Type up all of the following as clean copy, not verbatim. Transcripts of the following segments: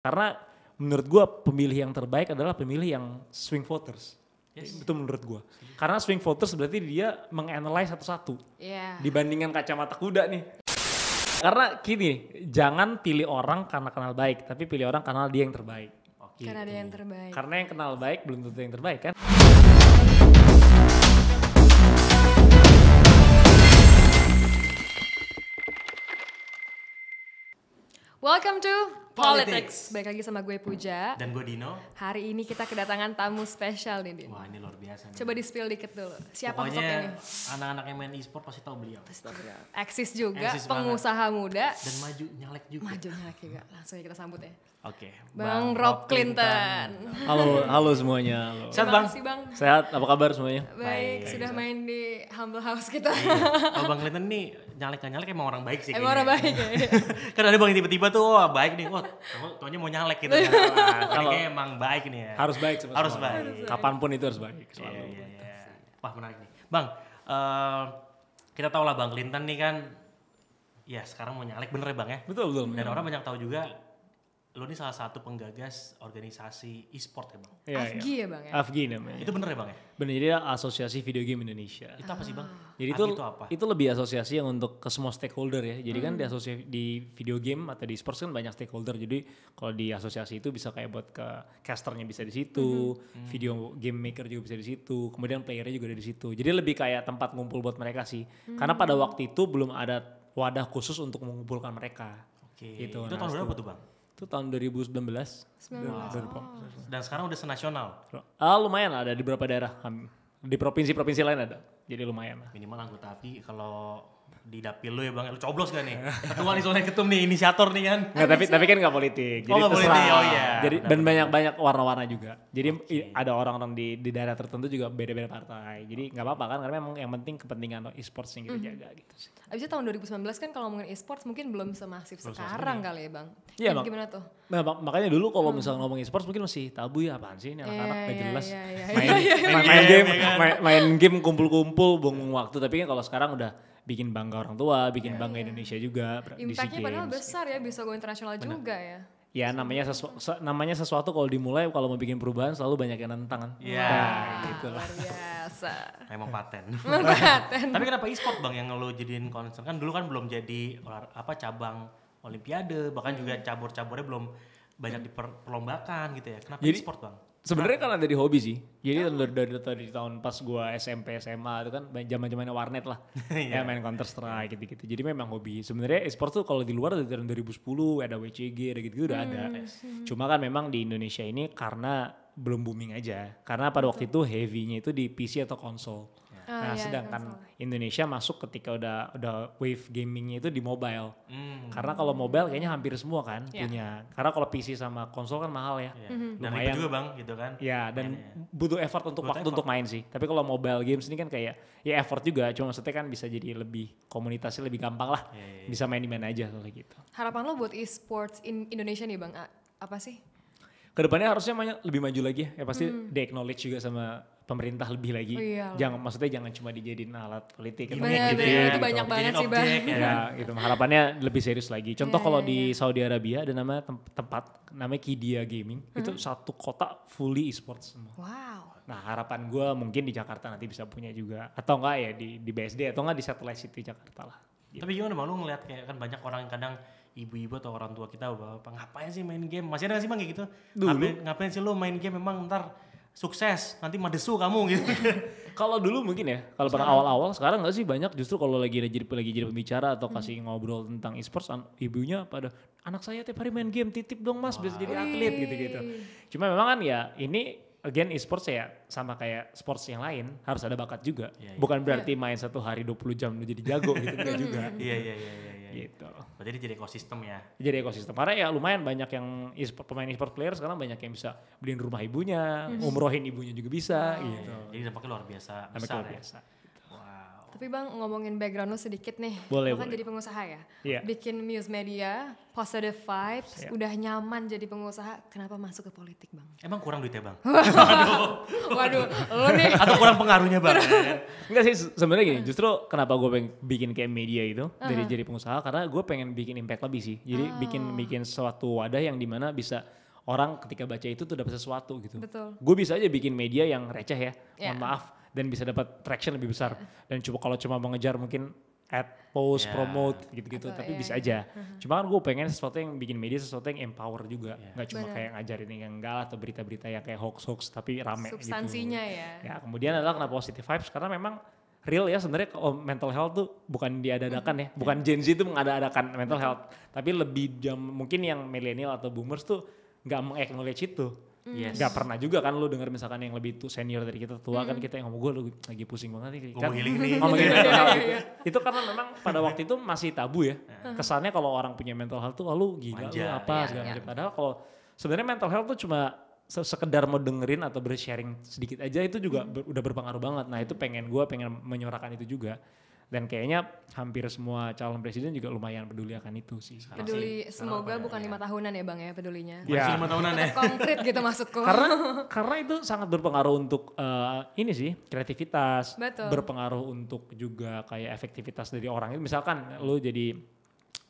Karena menurut gue pemilih yang terbaik adalah pemilih yang swing voters. Yes. Itu menurut gue. Karena swing voters berarti dia menganalyze satu-satu. Dibandingkan kacamata kuda nih. Karena gini, jangan pilih orang karena kenal baik, tapi pilih orang karena dia yang terbaik. Karena dia yang terbaik. Karena yang kenal baik belum tentu yang terbaik kan. Welcome to Politics. Baik lagi sama gue Puja. Dan gue Dino. Hari ini kita kedatangan tamu spesial nih, Din. Wah, ini luar biasa nih. Coba di-spill dikit dulu. Siapa Pokoknya sosoknya nih? anak-anak yang main e-sport pasti tahu beliau. Eksis juga, Eksis pengusaha muda. Dan maju nyalek juga. Maju nyalek juga. Langsung aja kita sambut ya. Oke. Bang Rob Clinton. Halo semuanya. Halo. Sehat Terima Bang? kasih, Bang. Sehat, apa kabar semuanya? Baik, sudah main di Humble House kita. Kalau Bang Clinton nih nyalek emang orang baik sih. Emang orang baik ya. Kan ada Bang yang tiba-tiba tuh, wah baik nih. Wah, tuanya mau nyalek gitu. Kalau emang baik nih ya. Harus baik sama Harus semua. baik. Kapanpun itu harus baik. Selalu. Iya. Wah menarik nih. Bang, kita tahu lah Bang Clinton nih kan, ya sekarang mau nyalek bener ya Bang ya? Betul. Dan orang banyak tahu juga, lo ini salah satu penggagas organisasi e-sport ya Bang? AFGI ya Bang ya? AFGI namanya. Itu bener ya Bang ya? Bener, jadi Asosiasi Video Game Indonesia. Itu apa sih Bang? Jadi itu lebih asosiasi yang untuk ke semua stakeholder ya. Jadi kan di asosiasi di video game atau di sports kan banyak stakeholder. Jadi kalau di asosiasi itu bisa kayak buat ke casternya bisa di situ, video game maker juga bisa di situ, kemudian playernya juga ada di situ. Jadi lebih kayak tempat ngumpul buat mereka sih. Karena pada waktu itu belum ada wadah khusus untuk mengumpulkan mereka. Oke. Gitu. Itu tahun berapa tuh Bang? Itu tahun 2019. Dan sekarang udah senasional. Lumayan lah, ada di beberapa daerah. Di provinsi-provinsi lain ada. Jadi lumayan lah. Minimal anggota API kalau di dapil lu ya Bang, lu coblos gak nih? Ketua nih soalnya ketum nih, inisiator nih kan. Nggak, tapi kan nggak politik. Jadi nggak politik, oh iya. Jadi dan banyak warna-warna juga. Jadi ada orang-orang di daerah tertentu juga beda-beda partai. Jadi nggak apa-apa kan, karena memang yang penting kepentingan e-sports yang kita jaga gitu sih. Abisnya tahun 2019 kan kalau ngomongin e-sports mungkin belum semasif sekarang kali ya Bang. Iya Bang. Gimana tuh? Nah, makanya dulu kalau misalnya ngomong e-sports mungkin masih tabu ya, apaan sih ini anak-anak gak jelas. Main game kumpul-kumpul buang waktu, tapi kan kalau sekarang udah bikin bangga orang tua, bikin bangga Indonesia juga. Impactnya padahal besar ya, bisa go internasional juga ya. Ya namanya sesuatu kalau dimulai, kalau mau bikin perubahan selalu banyak yang nentang kan. Iya. Gitu lah. Luar biasa. Emang paten. Paten. Tapi kenapa e-sport Bang yang lo jadiin concern? Kan dulu kan belum jadi cabang olimpiade, bahkan juga cabur-caburnya belum banyak diperlombakan gitu ya. Kenapa e-sport Bang? Sebenarnya kan ada di hobi sih. Jadi dari tahun pas gua SMP SMA itu kan zaman-zamannya warnet lah. Ya main Counter Strike gitu-gitu. Jadi memang hobi. Sebenarnya e-sport tuh kalau di luar dari tahun 2010 ada WCG ada gitu-gitu udah ada. Cuma kan memang di Indonesia ini karena belum booming aja. Karena pada waktu itu heavy-nya itu di PC atau konsol. Nah, sedangkan Indonesia masuk ketika udah wave gamingnya itu di mobile. Karena kalau mobile kayaknya hampir semua kan punya. Karena kalau PC sama konsol kan mahal ya. Dan ribet juga Bang gitu kan. Ya, dan butuh effort untuk untuk main sih. Tapi kalau mobile games ini kan kayak ya effort juga. Cuma maksudnya kan bisa jadi lebih komunitasnya lebih gampang lah. Bisa main di mana aja kayak gitu. Harapan lo buat e-sports Indonesia nih Bang, apa sih? Kedepannya harusnya lebih maju lagi ya. Pasti di-acknowledge juga sama pemerintah lebih lagi. Jangan cuma dijadiin alat politik. Bener, itu banyak banget sih Bang. Ya gitu, harapannya lebih serius lagi. Contoh kalau di Saudi Arabia ada namanya tempat namanya Qiddiya Gaming. Itu satu kota fully e-sports semua. Wow. Nah harapan gue mungkin di Jakarta nanti bisa punya juga. Atau enggak ya di BSD atau enggak di Satellite City Jakarta lah. Gitu. Tapi gimana Bang, lu ngeliat kayak kan banyak orang yang kadang ibu-ibu atau orang tua kita bapak ngapain sih main game? Masih ada gak sih Bang kayak gitu? Ngapain sih lu main game, memang ntar sukses nanti madesu kamu gitu. Kalau dulu mungkin ya, kalau pada awal-awal, sekarang nggak sih banyak justru kalau lagi jadi pembicara atau kasih ngobrol tentang e-sports, ibunya pada anak saya tiap hari main game, titip dong mas bisa jadi atlet gitu-gitu. Cuma memang kan ya ini again e-sports ya sama kayak sports yang lain harus ada bakat juga. Bukan berarti main satu hari 20 jam lu jadi jago gitu enggak juga. Iya. Gitu. Berarti jadi ekosistem ya. Jadi ekosistem. Karena ya lumayan banyak yang pemain e-sport player sekarang banyak yang bisa beliin rumah ibunya, umrohin ibunya juga bisa gitu. Jadi dampaknya luar biasa besar ya. Wow. Tapi Bang, ngomongin background lu sedikit nih. Boleh, Lu kan boleh. jadi pengusaha ya? Iya. Bikin Muse Media, positive vibes, Iya. udah nyaman jadi pengusaha, kenapa masuk ke politik Bang? Emang kurang duitnya bang? Waduh, lu nih. Atau kurang pengaruhnya bang? Enggak sih, sebenarnya gini, justru kenapa gue pengen bikin kayak media itu dari jadi pengusaha, karena gue pengen bikin impact lebih sih. Jadi bikin suatu wadah yang dimana bisa orang ketika baca itu tuh dapat sesuatu gitu. Betul. Gue bisa aja bikin media yang receh ya, Ya. mohon maaf, dan bisa dapat traction lebih besar. Dan coba kalau cuma mengejar mungkin ad, post, Ya. promote gitu-gitu, Atau tapi iya, bisa iya. aja. Cuma kan gue pengen sesuatu yang bikin media sesuatu yang empower juga, nggak cuma Benar. kayak ngajarin yang enggak lah, atau berita-berita yang kayak hoax-hoax tapi rame gitu. Substansinya ya. Ya, kemudian adalah kenapa positive vibes, karena memang real ya sebenarnya kalau mental health tuh bukan diada-adakan ya, bukan Gen Z tuh mengada-adakan mental health, tapi lebih mungkin yang milenial atau boomers tuh nggak meng-acknowledge itu. Yes. Nggak pernah juga kan lu denger misalkan yang lebih senior dari kita tua kan kita yang ngomong gue lagi pusing banget nih Gue kan mau healing nih. ngomongin mental health gitu. Itu karena memang pada waktu itu masih tabu ya. Kesannya kalau orang punya mental health tuh lu gila lu Manja. apa Iya, segala iya. macam. Padahal kalau sebenarnya mental health tuh cuma sekedar mau dengerin atau bersharing sedikit aja itu juga udah berpengaruh banget. Nah itu pengen menyuarakan itu juga. Dan kayaknya hampir semua calon presiden juga lumayan peduli akan itu sih. Peduli, sih, semoga sekarang bukan 5 tahunan ya Bang ya pedulinya. Iya. Masih 5 tahunan ya? Konkret gitu maksudku. Karena itu sangat berpengaruh untuk ini sih kreativitas, Betul. berpengaruh untuk juga kayak efektivitas dari orang itu. Misalkan lu jadi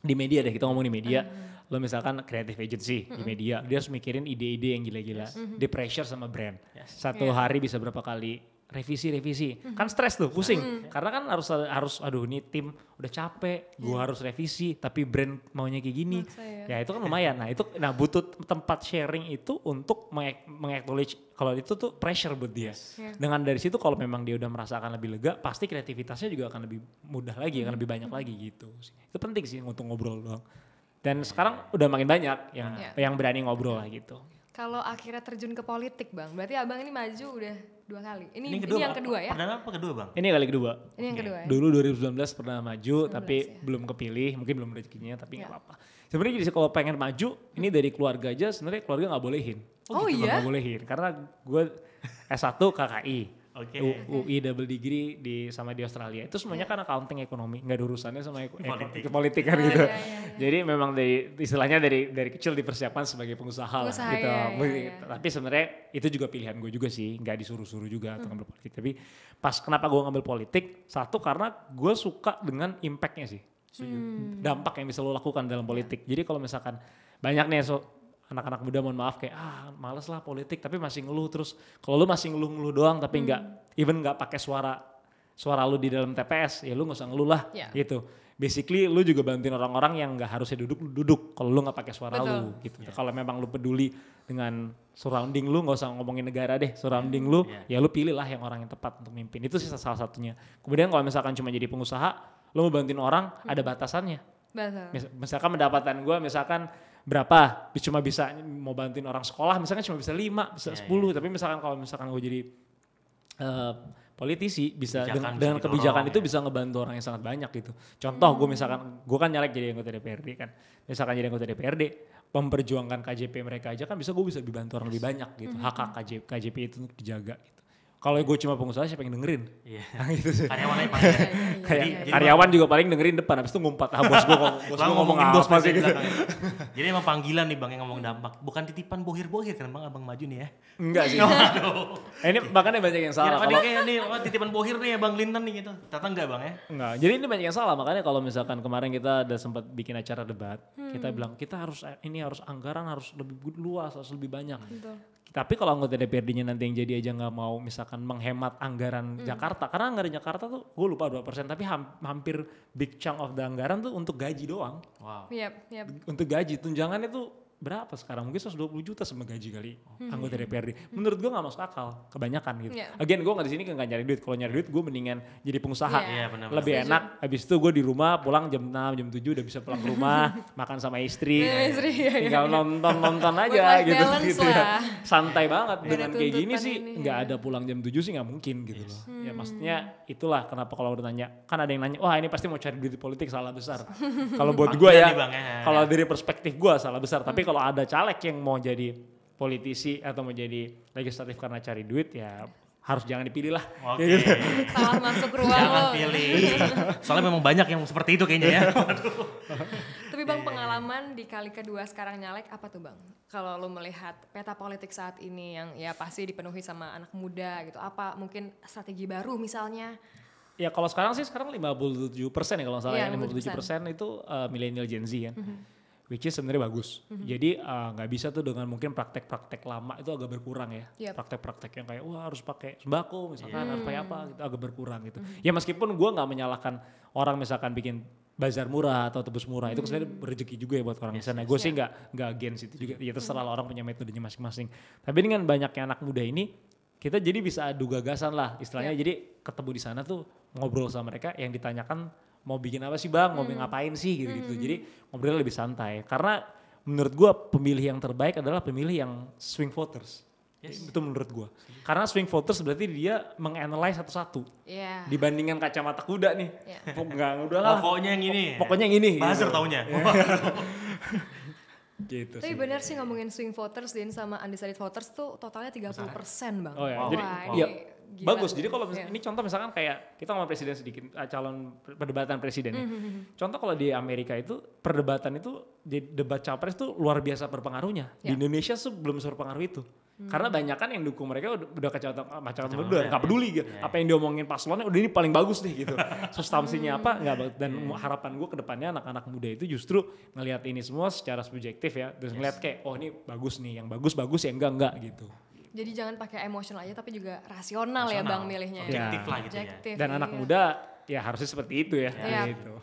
di media deh, kita ngomong di media, lu misalkan creative agency di media, dia harus mikirin ide-ide yang gila-gila, di pressure sama brand. Satu Iya. hari bisa berapa kali revisi, kan stres tuh, pusing. Karena kan harus aduh ini tim udah capek, gua harus revisi, tapi brand maunya kayak gini. Maksa ya. Ya itu kan lumayan. Nah butuh tempat sharing itu untuk meng-acknowledge kalau itu tuh pressure buat dia. Iya. Dengan dari situ kalau memang dia udah merasakan lebih lega, pasti kreativitasnya juga akan lebih mudah lagi, akan lebih banyak lagi gitu. Itu penting sih untuk ngobrol doang. Dan sekarang udah makin banyak yang berani ngobrol lah gitu. Kalau akhirnya terjun ke politik Bang, berarti Abang ini maju udah 2 kali. Ini yang Pak. kedua ya? Perdana apa kedua bang? Ini kali kedua. Ini yang kedua ya? Dulu 2019 pernah maju, 19 tapi ya. belum kepilih, mungkin belum rezekinya, tapi nggak Ya. apa-apa. Sebenarnya gini sih, kalau pengen maju, ini dari keluarga aja sebenarnya keluarga nggak bolehin. Oh iya? Nggak bolehin, karena gue S1 KKI. Oke. UI double degree sama di Australia. Itu semuanya kan accounting ekonomi, nggak ada urusannya sama politik kan Oh, gitu. iya, iya. Jadi memang istilahnya dari kecil dipersiapkan sebagai pengusaha lah Pengusaha, gitu. iya, iya. Tapi sebenarnya itu juga pilihan gue juga sih, nggak disuruh-suruh juga untuk ngambil politik. Tapi pas kenapa gue ngambil politik, satu karena gue suka dengan impactnya sih. Dampak yang bisa lo lakukan dalam politik. Jadi kalau misalkan banyak nih anak-anak muda mohon maaf kayak males lah politik tapi masih ngeluh terus. Kalau lu masih ngeluh doang tapi nggak pakai suara lu di dalam TPS ya lu nggak usah ngeluh lah Ya. gitu. Basically lu juga bantuin orang-orang yang nggak harusnya duduk kalau lu nggak pakai suara lu gitu. Kalau memang lu peduli dengan surrounding lu nggak usah ngomongin negara deh, surrounding lu ya lu pilih lah yang orang yang tepat untuk mimpin. Itu sih salah satunya. Kemudian kalau misalkan cuma jadi pengusaha lu mau bantuin orang ada batasannya. Betul. Misalkan pendapatan gue misalkan berapa, cuma bisa mau bantuin orang sekolah misalkan cuma bisa 5, bisa 10, tapi misalkan kalau misalkan gue jadi politisi bisa dengan kebijakan itu bisa ngebantu orang yang sangat banyak gitu. Contoh gue kan nyalek jadi anggota DPRD kan, misalkan jadi anggota DPRD memperjuangkan KJP mereka aja kan gue bisa dibantu orang lebih banyak gitu, hak KJP itu untuk dijaga gitu. Kalau gue cuma pengusaha siapa yang dengerin? Iya. Gitu sih. Karyawannya paling. Kayak Jadi karyawan juga paling dengerin depan, habis itu ngumpat, bos gue ngomong bos apa sih di gitu. belakang. Jadi emang panggilan nih bang yang ngomong dampak, bukan titipan bohir-bohir kan bang abang maju nih ya. Enggak sih. Ini makanya banyak yang salah. Kira kayak nih titipan bohir nih ya bang Lintan nih gitu. Ternyata enggak bang ya. Enggak, jadi ini banyak yang salah. Makanya kalau misalkan kemarin kita ada sempat bikin acara debat, kita bilang kita harus anggaran harus lebih luas, harus lebih banyak. Betul. Tapi kalau anggota DPRD-nya nanti yang jadi aja nggak mau misalkan menghemat anggaran Jakarta, karena anggaran Jakarta tuh gue lupa 2%, tapi hampir big chunk of the anggaran tuh untuk gaji doang. Wow. Yap. Untuk gaji, tunjangannya tuh berapa sekarang? Mungkin 120 juta sama gaji kali anggota DPRD. Menurut gue gak masuk akal, kebanyakan gitu. Yeah. Again gue gak di sini kan gak nyari duit. Kalau nyari duit gue mendingan jadi pengusaha. Iya, benar-benar. Lebih Setuju. enak. Habis itu gue di rumah pulang jam 6, jam 7 udah bisa pulang ke rumah, makan sama istri. Tinggal nonton aja Work-life gitu. balance gitu lah. ya. Santai banget Gak ada dengan kayak gini tuntutan sih. ini, Gak ya. ada pulang jam 7 sih gak mungkin gitu loh. Ya maksudnya itulah kenapa kalau udah nanya. Kan ada yang nanya, wah ini pasti mau cari duit di politik, salah besar. Kalau buat gue ya, Panggilan nih, Bang, ya. kalau dari perspektif gue salah besar. Tapi kalau ada caleg yang mau jadi politisi atau mau jadi legislatif karena cari duit ya harus jangan dipilih lah. Oke. Salah masuk ruang Jangan lo. pilih. Soalnya memang banyak yang seperti itu kayaknya ya. Tapi Bang, pengalaman di kali kedua sekarang nyalek apa tuh Bang? Kalau lo melihat peta politik saat ini yang ya pasti dipenuhi sama anak muda gitu, apa mungkin strategi baru misalnya? Ya kalau sekarang 57% ya kalau nggak salah, Iya, ya 57% itu milenial Gen Z kan. Which is sebenarnya bagus. Jadi nggak bisa tuh dengan mungkin praktek-praktek lama itu agak berkurang ya. Yep. Praktek-praktek yang kayak wah harus pakai sembako misalkan, harus pakai apa gitu agak berkurang gitu. Ya meskipun gue nggak menyalahkan orang misalkan bikin bazar murah atau tebus murah, itu sebenarnya rezeki juga ya buat orang di sana. Gue sih nggak against itu juga. Ya terserah lah, orang punya metodenya masing-masing. Tapi dengan banyaknya anak muda ini, kita jadi bisa adu gagasan lah istilahnya. Jadi ketemu di sana tuh ngobrol sama mereka, yang ditanyakan mau bikin apa sih Bang, mau ngapain sih gitu-gitu. Jadi ngobrolnya lebih santai. Karena menurut gue pemilih yang terbaik adalah pemilih yang swing voters. Itu menurut gue. Karena swing voters berarti dia menganalyze satu-satu. Iya. Dibandingkan kacamata kuda nih. Iya. Enggak, udah lah. Pokoknya yang ini. Pokoknya yang ini. Buzzer gitu. taunya. Gitu Tapi sih. benar sih ngomongin swing voters Din sama undecided voters tuh totalnya 30% Bang. Oh ya, Wah, jadi ini ya, gila. bagus. Jadi kalau Iya. ini contoh misalkan kayak kita ngomong presiden sedikit, calon perdebatan presiden ya. Contoh kalau di Amerika itu perdebatan itu, di debat capres itu luar biasa berpengaruhnya. Di Ya. Indonesia tuh belum berpengaruh itu. Karena banyak kan yang dukung mereka udah kacamata udah, udah nggak peduli gitu. Ya. Apa yang diomongin paslonnya udah ini paling bagus nih gitu. Substansinya apa nggak. Dan harapan gue ke depannya anak-anak muda itu justru ngelihat ini semua secara subjektif ya. Terus ngelihat kayak oh ini bagus nih, yang bagus ya enggak gitu. Jadi jangan pakai emosional aja tapi juga rasional ya Bang milihnya. Objektif lah gitu ya. Objektif, Dan anak iya. muda ya harusnya seperti itu ya. Iya. Gitu.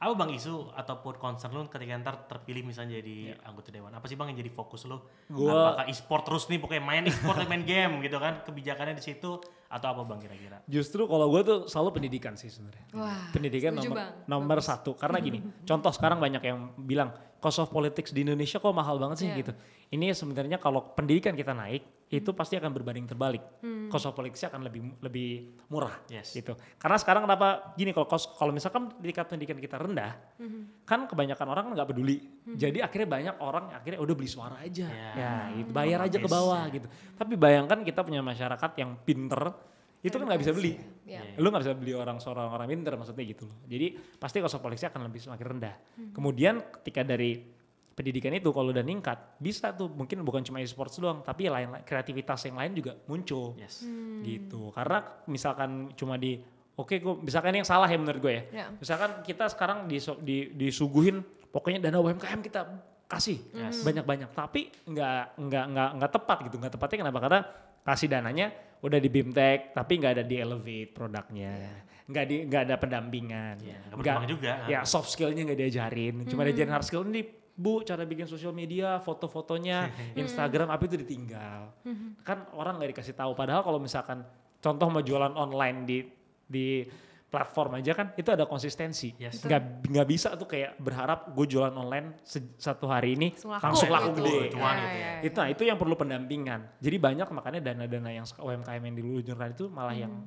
Apa Bang isu ataupun concern lu ketika ntar terpilih misalnya jadi anggota dewan? Apa sih Bang yang jadi fokus lu? Gua- Apakah e-sport terus nih, pokoknya main e-sport, main game gitu kan? Kebijakannya di situ atau apa Bang kira-kira? Justru kalau gue tuh selalu pendidikan sih sebenarnya. Wah, Pendidikan setuju, Bang. nomor satu. Karena gini, contoh sekarang banyak yang bilang cost of politics di Indonesia kok mahal banget sih Iya. gitu. Ini sebenarnya kalau pendidikan kita naik, itu pasti akan berbanding terbalik. Cost of politicsnya akan lebih murah Yes. gitu. Karena sekarang kenapa gini, kalau misalkan tingkat pendidikan kita rendah, kan kebanyakan orang kan nggak peduli. Jadi akhirnya banyak orang akhirnya udah beli suara aja. Ya. Ya, gitu, bayar aja ke bawah gitu. Tapi bayangkan kita punya masyarakat yang pinter, itu kan nggak bisa beli. Iya. Lu nggak bisa beli seorang orang pinter maksudnya gitu loh. Jadi pasti cost of policy akan lebih semakin rendah. Kemudian ketika dari pendidikan itu kalau udah ningkat, bisa tuh mungkin bukan cuma e-sports doang, tapi lain kreativitas yang lain juga muncul. Yes. Gitu. Karena misalkan cuma misalkan yang salah ya menurut gue ya. Ya. Misalkan kita sekarang disuguhin pokoknya dana UMKM kita kasih banyak-banyak, tapi nggak tepat gitu. Nggak tepatnya kenapa? Karena kasih dananya udah di BIMTEK tapi nggak ada di elevate produknya, nggak ada pendampingan, nggak berkembang juga. ya soft skillnya nggak diajarin, cuma diajarin hard skill nih Bu, cara bikin sosial media, foto-fotonya, Instagram, apa itu ditinggal. Kan orang nggak dikasih tahu. Padahal kalau misalkan contoh mau jualan online di platform aja kan itu ada konsistensi. Yes. Nggak bisa tuh kayak berharap gue jualan online satu hari ini langsung gitu. laku gede. Cuan Ya, gitu ya. ya, ya. Itu yang perlu pendampingan. Jadi banyak makanya dana-dana yang UMKM yang diluncurkan itu malah yang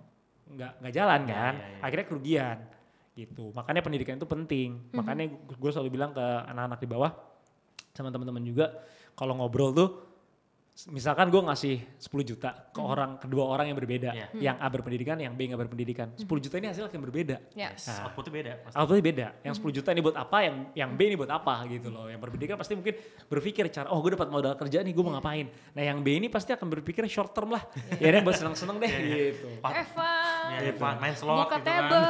nggak jalan kan. ya. Akhirnya kerugian gitu. Makanya pendidikan itu penting. Makanya gue selalu bilang ke anak-anak di bawah sama teman-teman juga kalau ngobrol tuh misalkan gue ngasih 10 juta ke kedua orang yang berbeda, yang A berpendidikan, yang B nggak berpendidikan, 10 juta ini hasilnya akan berbeda. Ya. Nah, Outputnya beda. Pasti. outputnya beda. Yang 10 juta ini buat apa, yang B ini buat apa gitu loh. Yang berpendidikan pasti mungkin berpikir cara, gue dapat modal kerja nih, gue mau ngapain. Nah yang B ini pasti akan berpikir short term lah. Ya deh buat seneng-seneng deh gitu. Evan, Ya, main slot buka gitu kan. table.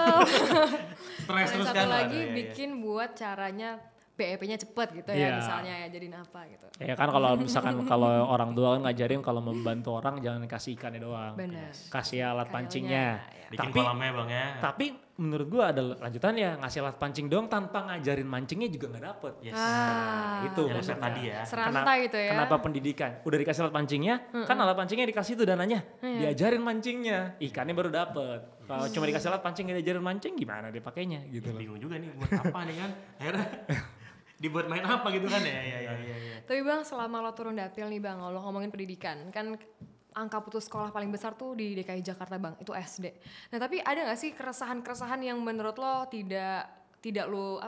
Stres Yang terus satu kan. lagi Iya. bikin buat caranya BEP-nya cepet gitu Iya. ya misalnya ya jadiin apa gitu. Ya kan kalau misalkan kalau orang tua kan ngajarin kalau membantu orang jangan kasih ikannya doang. Benar. Kasih alat Kayaknya, pancingnya. ya. Bikin Tapi kolamnya Bang ya. Tapi menurut gua ada lanjutannya, ngasih alat pancing doang tanpa ngajarin mancingnya juga nggak dapet. Yes. Ah, Itu Yang maksudnya. tadi ya. serantai gitu ya. Kenapa pendidikan? Udah dikasih alat pancingnya, kan alat pancingnya dikasih tuh dananya. Diajarin mancingnya, ikannya baru dapet. Kalau cuma dikasih alat pancing nggak diajarin mancing, gimana dia pakainya gitu loh. Bingung juga nih buat apa nih kan. Akhirnya dibuat main apa gitu kan ya. Ya. Tapi Bang selama lo turun dapil nih Bang, lo ngomongin pendidikan kan angka putus sekolah paling besar tuh di DKI Jakarta Bang, itu SD. Nah tapi ada gak sih keresahan-keresahan yang menurut lo tidak lo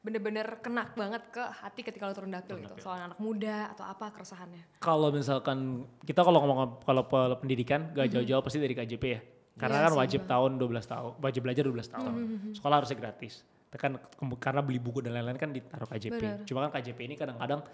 bener-bener kena banget ke hati ketika lo turun dapil gitu? Soal anak muda atau apa keresahannya? Kalau misalkan kita kalau ngomong kalau pendidikan gak jauh-jauh pasti dari KJP ya. Karena Iya kan sih, wajib tahun 12 tahun, wajib belajar 12 tahun. Sekolah harusnya gratis. Kan karena beli buku dan lain-lain kan ditaruh KJP. Benar. Cuma kan KJP ini kadang-kadang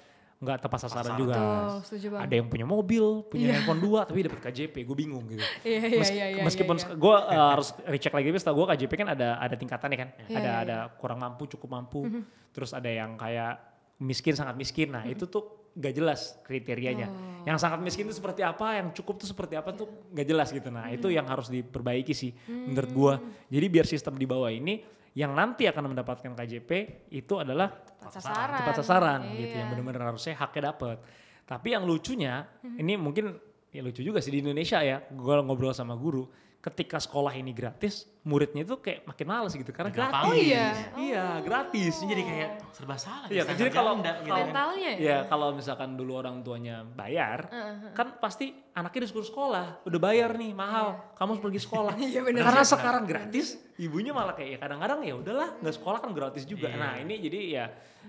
nggak tepat sasaran juga. Betul, setuju banget. Ada yang punya mobil, punya handphone 2 tapi dapat KJP, gue bingung gitu. Iya. Meskipun gue harus recheck lagi, tapi setelah gue KJP kan ada tingkatannya kan. Iya. Ada kurang mampu, cukup mampu. Terus ada yang kayak miskin, sangat miskin. Nah itu tuh gak jelas kriterianya. Yang sangat miskin itu seperti apa, yang cukup tuh seperti apa tuh gak jelas gitu. Nah itu yang harus diperbaiki sih menurut gue. Jadi biar sistem di bawah ini yang nanti akan mendapatkan KJP itu adalah tepat sasaran gitu, yang benar-benar harusnya haknya dapat. Tapi yang lucunya ini mungkin ya lucu juga sih di Indonesia ya, gue ngobrol sama guru, ketika sekolah ini gratis, muridnya itu kayak makin males gitu karena gratis. Oh iya. Iya, gratis. Ini jadi kayak serba salah. Iya, jadi kalau mentalnya ya kalau misalkan dulu orang tuanya bayar, kan pasti anaknya disuruh sekolah, udah bayar nih mahal, kamu harus pergi sekolah. Iya, bener. Karena sekarang gratis, ibunya malah kayak ya kadang-kadang ya udahlah nggak sekolah kan gratis juga. Iya. Nah ini jadi ya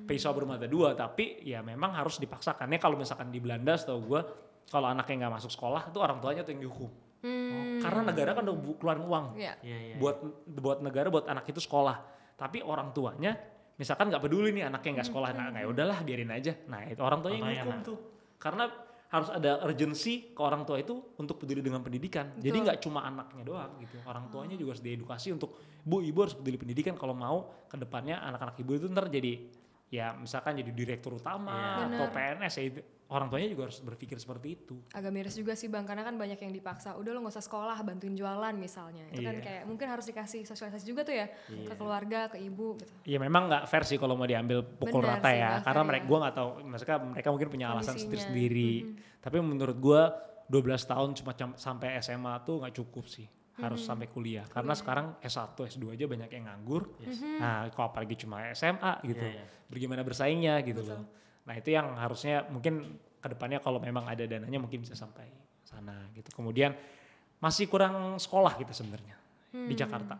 pisau bermata dua, tapi ya memang harus dipaksakan. Ya kalau misalkan di Belanda setahu gue, kalau anaknya nggak masuk sekolah itu orang tuanya tuh yang dihukum. Karena negara kan udah keluarin uang Iya. buat negara, buat anak itu sekolah. Tapi orang tuanya misalkan nggak peduli nih anaknya nggak sekolah, nah ya udahlah biarin aja. Nah itu orang tuanya yang hukum tuh. Karena harus ada urgensi ke orang tua itu untuk peduli dengan pendidikan. Jadi nggak cuma anaknya doang gitu. Orang tuanya juga harus diedukasi untuk ibu harus peduli pendidikan kalau mau ke depannya anak-anak ibu itu ntar jadi ya misalkan jadi direktur utama atau PNS ya itu. Orang tuanya juga harus berpikir seperti itu. Agak miris juga sih Bang, karena kan banyak yang dipaksa, udah lo gak usah sekolah, bantuin jualan misalnya. Itu kan kayak mungkin harus dikasih sosialisasi juga tuh ya, ke keluarga, ke ibu gitu. Iya memang nggak fair sih kalau mau diambil pukul Benar rata sih, ya, nggak karena fair mereka ya. gue nggak tahu, mereka mungkin punya alasan Kondisinya. sendiri. Tapi menurut gue 12 tahun cuma sampai SMA tuh nggak cukup sih, harus sampai kuliah. Karena sekarang S1, S2 aja banyak yang nganggur. Nah kalau apalagi cuma SMA gitu, bagaimana bersaingnya gitu loh. Nah itu yang harusnya mungkin kedepannya kalau memang ada dananya mungkin bisa sampai sana gitu. Kemudian masih kurang sekolah gitu sebenarnya di Jakarta.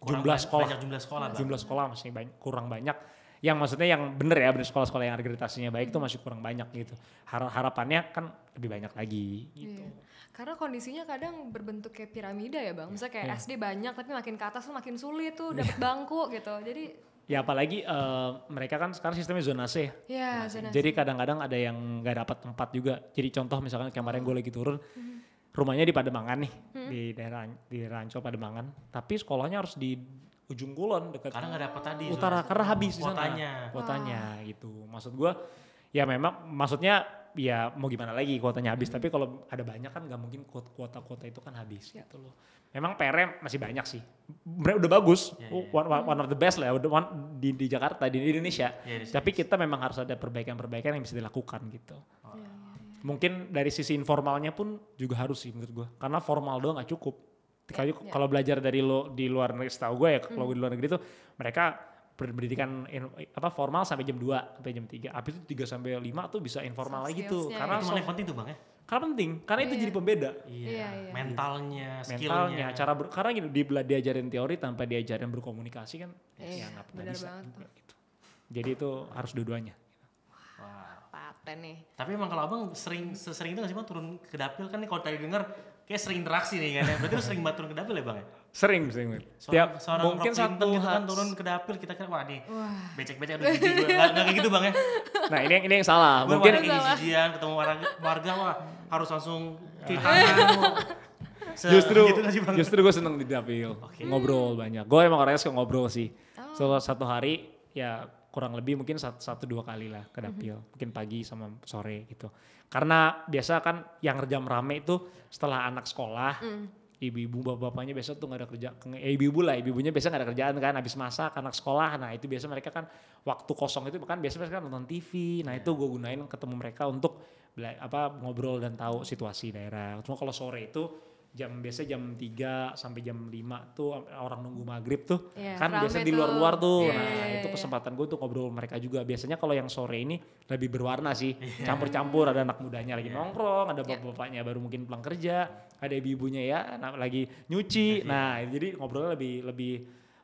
Jumlah sekolah masih kurang banyak. Yang maksudnya yang bener ya, bener sekolah-sekolah yang akreditasinya baik itu masih kurang banyak gitu. Harapannya kan lebih banyak lagi gitu. Iya. Karena kondisinya kadang berbentuk kayak piramida ya Bang. Misalnya kayak SD banyak tapi makin ke atas tuh makin sulit tuh dapet bangku gitu. Jadi ya apalagi mereka kan sekarang sistemnya zonase ya. ya zonasi. Jadi kadang-kadang ada yang nggak dapat tempat juga. Jadi contoh misalkan kemarin gue lagi turun, rumahnya di Pademangan nih, di Ancol Pademangan. Tapi sekolahnya harus di ujung Kulon dekat Karena nggak dapat tadi. utara, karena habis di sana kuotanya gitu. Maksud gue ya memang maksudnya ya mau gimana lagi kuotanya habis. Tapi kalau ada banyak kan nggak mungkin kuota itu kan habis gitu loh. Memang PR masih banyak sih. Udah bagus, one of the best lah di Jakarta, di Indonesia. Tapi kita memang harus ada perbaikan-perbaikan yang bisa dilakukan gitu. Mungkin dari sisi informalnya pun juga harus sih menurut gue. Karena formal doang gak cukup. Kalau belajar dari di luar negeri, setahu gue ya, kalau di luar negeri tuh mereka pendidikan formal sampai jam 2 sampai jam 3. Habis itu 3 sampai 5 tuh bisa informal lagi tuh. Karena itu yang penting tuh Bang ya. Karena penting, karena itu jadi pembeda. Iya. Mentalnya, skillnya. Karena gini, diajarin teori tanpa diajarin berkomunikasi kan, ya nggak pernah bisa. Gitu. Jadi itu harus dua-duanya. Paten nih. Tapi emang kalau abang sering itu nggak sih Bang turun ke dapil kan nih kalau tadi denger kayak sering interaksi nih kan ya. Berarti lu sering banget turun ke dapil ya Bang ya? Sering. Seorang Mungkin satu gitu kan turun ke dapil kita kan wah nih becek-becek udah jijik gue. Nggak kayak gitu Bang ya? Nah ini yang salah. Gue Mungkin kayak jijian ketemu warga wah harus langsung justru gue seneng di dapil. Ngobrol banyak. Gue emang orangnya suka ngobrol sih. Satu hari ya kurang lebih mungkin 1-2 kali lah ke dapil. Mungkin pagi sama sore gitu. Karena biasa kan yang jam rame itu setelah anak sekolah, ibu-ibu bapak-bapaknya biasa tuh gak ada kerja. Ibu-ibunya biasa gak ada kerjaan kan, habis masak anak sekolah. Nah itu biasa mereka kan waktu kosong itu kan biasa mereka nonton TV. Nah itu gue gunain ketemu mereka untuk ngobrol dan tahu situasi daerah. Cuma kalau sore itu biasa jam 3 sampai jam 5 tuh orang nunggu maghrib tuh kan biasa di luar-luar tuh. Itu kesempatan gue tuh ngobrol mereka juga. Biasanya kalau yang sore ini lebih berwarna sih, campur-campur, ada anak mudanya lagi nongkrong, ada bapak-bapaknya baru mungkin pulang kerja, ada ibu-ibunya ya lagi nyuci. Nah jadi ngobrolnya lebih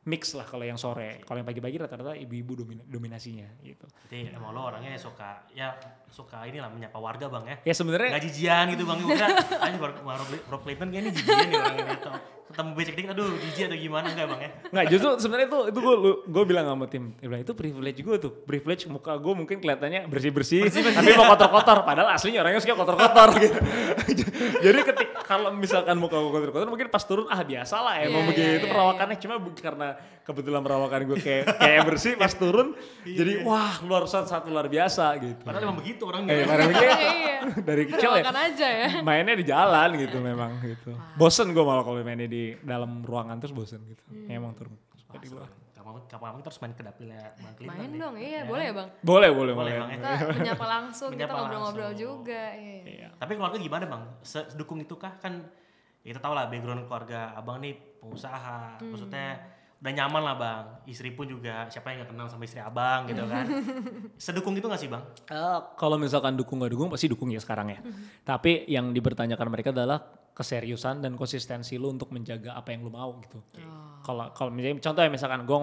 mix lah kalau yang sore. Kalau yang pagi-pagi rata-rata ibu-ibu dominasinya gitu. Jadi emang lo orangnya suka inilah menyapa warga bang ya. Ya sebenarnya Gak jijian gitu bang. Gue kira aja Rob Clayton kayaknya ini jijian nih orangnya gitu. Ketemu becek dikit aduh jijik atau gimana enggak bang ya. nggak, justru sebenarnya itu gue bilang sama tim, dia bilang itu privilege gue tuh. Privilege muka gue mungkin kelihatannya bersih-bersih tapi mau kotor-kotor, padahal aslinya orangnya suka kotor-kotor gitu. Jadi kalau misalkan muka gue kotor-kotor mungkin pas turun biasa lah emang begitu perawakannya. Cuma karena kebetulan perawakan gue kayak bersih pas turun jadi wah luar biasa gitu. Padahal emang begitu orangnya. Dari kecil ya aja ya. mainnya di jalan gitu memang gitu. Bosen gue malah kalau mainnya di dalam ruangan terus bosen gitu. Emang turun. Kapan kita harus main ke dapil ya Bang Clinton. Main dong, iya boleh ya bang? Boleh. Bang, Kita menyapa langsung, kita Menyapa ngobrol-ngobrol langsung. juga. Iya. Tapi keluarga gimana bang? Sedukung itu kah? Kan ya kita tahu lah background keluarga abang nih pengusaha. Maksudnya udah nyaman lah bang. Istri pun juga siapa yang gak kenal sama istri abang gitu kan. Sedukung itu gak sih bang? Kalau misalkan dukung gak dukung pasti dukung ya sekarang ya. Tapi yang dipertanyakan mereka adalah keseriusan dan konsistensi lu untuk menjaga apa yang lu mau gitu. Kalau misalnya contoh ya misalkan gue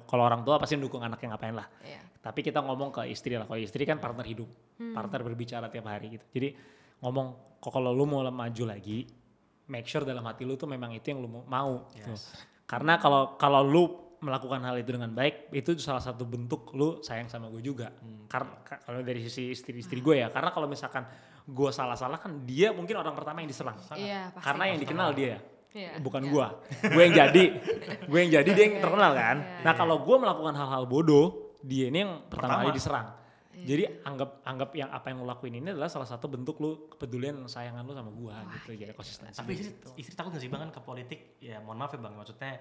kalau orang tua pasti dukung anaknya ngapain lah. Iya. Tapi kita ngomong ke istri lah. Kalau istri kan partner hidup, partner berbicara tiap hari gitu. Jadi ngomong kalau lu mau maju lagi, make sure dalam hati lu tuh memang itu yang lu mau gitu. Karena kalau lu melakukan hal itu dengan baik, itu salah satu bentuk lu sayang sama gue juga. Karena kalau dari sisi istri gue ya, karena kalau misalkan gue salah-salah kan dia mungkin orang pertama yang diserang. Iya, pasti. Karena yang dikenal dia. Iya. Bukan gue yang jadi dia yang terkenal kan. Nah kalau gue melakukan hal-hal bodoh, dia ini yang pertama kali diserang. Jadi anggap yang apa yang lo lakuin ini adalah salah satu bentuk lo kepedulian sayangan lo sama gue gitu. Jadi konsistensi. Tapi istri takut gak sih bang kan ke politik? Ya mohon maaf ya bang, maksudnya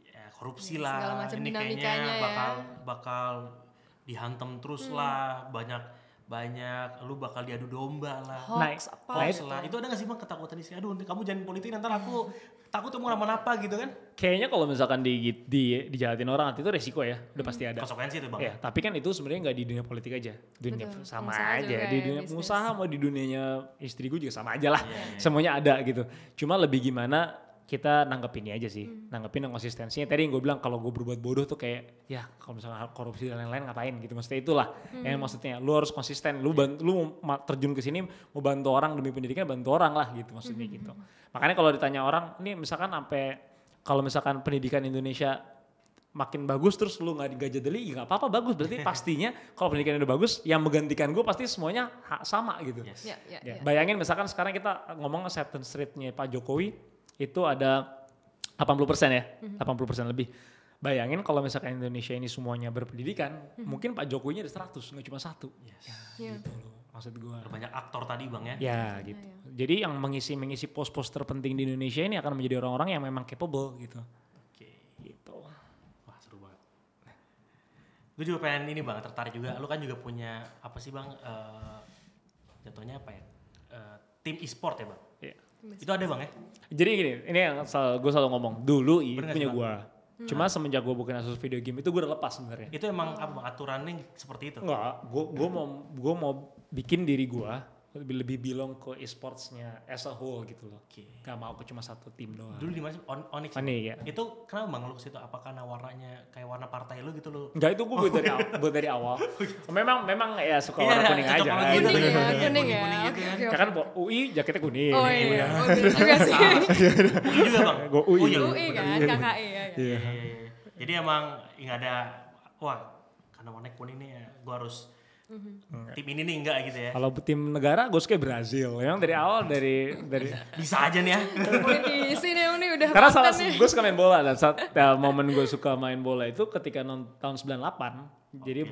ya korupsi Segala lah. macam Ini dinamikanya kayaknya ya. bakal dihantam terus lah. Banyak lu bakal diadu domba lah. Hoax Hoax lah. Itu ada gak sih bang ketakutan istri? Aduh kamu jangan politik nanti aku takut kamu kenapa gitu kan? Kayaknya kalau misalkan dijahatin orang itu resiko ya, udah pasti ada. Konsekuensi itu bang. Ya, tapi kan itu sebenarnya nggak di dunia politik aja, dunia Betul. sama Pengusaha aja, juga di ya, dunia bisnis. pengusaha mau di dunianya istri gue juga sama aja lah, semuanya ada gitu. Cuma lebih gimana kita nanggepinnya aja sih, nanggepin yang konsistensinya. Tadi yang gue bilang kalau gue berbuat bodoh tuh kayak ya kalau misalnya korupsi dan lain-lain ngapain gitu, maksudnya itulah yang maksudnya lu harus konsisten, lu mau terjun ke sini mau bantu orang demi pendidikan, bantu orang lah gitu maksudnya gitu. Makanya kalau ditanya orang, ini misalkan kalau misalkan pendidikan Indonesia makin bagus terus lu nggak dijadeli, ya nggak apa-apa bagus. Berarti pastinya kalau pendidikan udah bagus, yang menggantikan gue pasti semuanya sama gitu. Yes. Ya. Bayangin misalkan sekarang kita ngomong acceptance rate-nya Pak Jokowi itu ada 80% ya, 80% lebih. Bayangin kalau misalkan Indonesia ini semuanya berpendidikan, mungkin Pak Jokowinya ada 100, nggak cuma 1. Iya. Gitu loh, maksud gue. Banyak aktor tadi bang ya. Ya gitu. Jadi yang mengisi pos-pos terpenting di Indonesia ini akan menjadi orang-orang yang memang capable gitu. Oke. Gitu. Wah seru banget. Gue juga pengen ini bang, tertarik juga. Lu kan juga punya apa sih bang? Jatuhnya apa ya? Tim e-sport ya bang? Iya. Itu ada bang ya? Jadi gini, ini yang gue selalu ngomong. Dulu Bener punya gak sih, gue. Cuma semenjak gue bukan asus video game itu gue udah lepas sebenarnya. Itu emang apa bang? Aturannya seperti itu? Enggak, gue mau bikin diri gue lebih belong ke e-sportsnya as a whole gitu loh. Gak mau ke cuma satu tim doang. Dulu di mana sih? Onyx. Onyx, ya. Itu kenapa bang lu ke situ? Apa karena warnanya kayak warna partai lu gitu loh? Enggak, itu gue buat dari awal. Memang ya suka warna kuning cocok aja. warna Kuning gitu, ya, bener-bener. kuning ya. Kuning gitu Oke, kan. oke, Ya kan UI jaketnya kuning. Oh iya, oh bener juga sih. UI juga bang? Gue UI. Oh, iya. UI kan, KKI ya. Iya. Jadi emang nggak ada, wah karena warna kuning nih ya, gue harus tim ini nih enggak gitu ya. Kalau tim negara gue suka Brazil. Memang dari awal dari Bisa aja nih ya. Politisi nih ini udah karena konten nih. gue suka main bola dan saat momen gue suka main bola itu ketika tahun 98. Jadi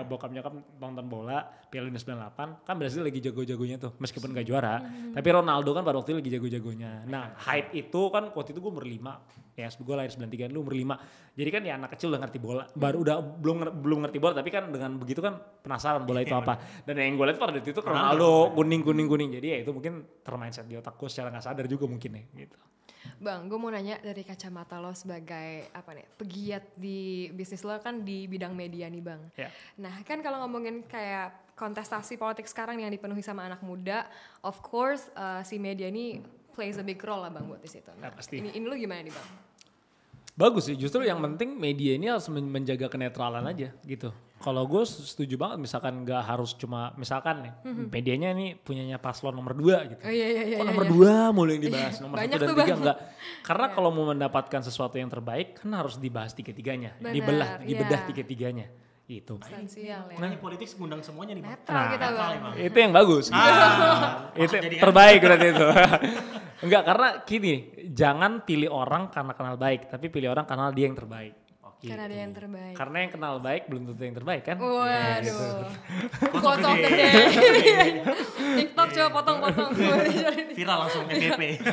bokap nyokap nonton bola Piala Dunia 98 kan Brazil lagi jago-jagonya tuh meskipun gak juara. Tapi Ronaldo kan pada waktu itu lagi jago-jagonya. Nah hype itu kan waktu itu gue umur 5. Ya gue lahir 93 lu umur 5. Jadi kan ya anak kecil udah ngerti bola. Baru udah belum ngerti bola tapi kan dengan begitu kan penasaran bola itu apa. Dan yang gue lihat pada waktu itu Ronaldo kuning. Jadi ya itu mungkin termindset di otak gue secara gak sadar juga mungkin ya gitu. Bang, gue mau nanya dari kacamata lo sebagai apa nih pegiat di bisnis lo kan di bidang media nih bang. Ya. Nah kan kalau ngomongin kayak kontestasi politik sekarang yang dipenuhi sama anak muda, of course si media ini plays a big role lah bang buat di situ. Nah, Ya, pasti. ini lo gimana nih bang? Bagus sih, justru yang penting media ini harus menjaga kenetralan aja gitu. Kalau gue setuju banget misalkan gak harus cuma misalkan nih medianya ini punyanya paslon nomor 2 gitu. Oh iya. Kok nomor 2 mulu yang dibahas, nomor 1 Banyak dan tuh, 3 Bang. enggak. Karena kalau mau mendapatkan sesuatu yang terbaik kan harus dibahas tiga-tiganya, Benar, dibedah iya. tiga-tiganya. Gitu. Substansial ya. Makanya politik ngundang semuanya nih bang. Netral kita Netral bang. nih, Bang. Itu yang bagus. Gitu. Itu maksud jadi kan- terbaik berarti itu. Enggak, karena gini, jangan pilih orang karena kenal baik, tapi pilih orang karena dia yang terbaik. Karena dia yang terbaik. Karena yang kenal baik belum tentu yang terbaik kan? Waduh. Kocok Kocok gede. gede. TikTok coba potong-potong. Viral langsung FYP.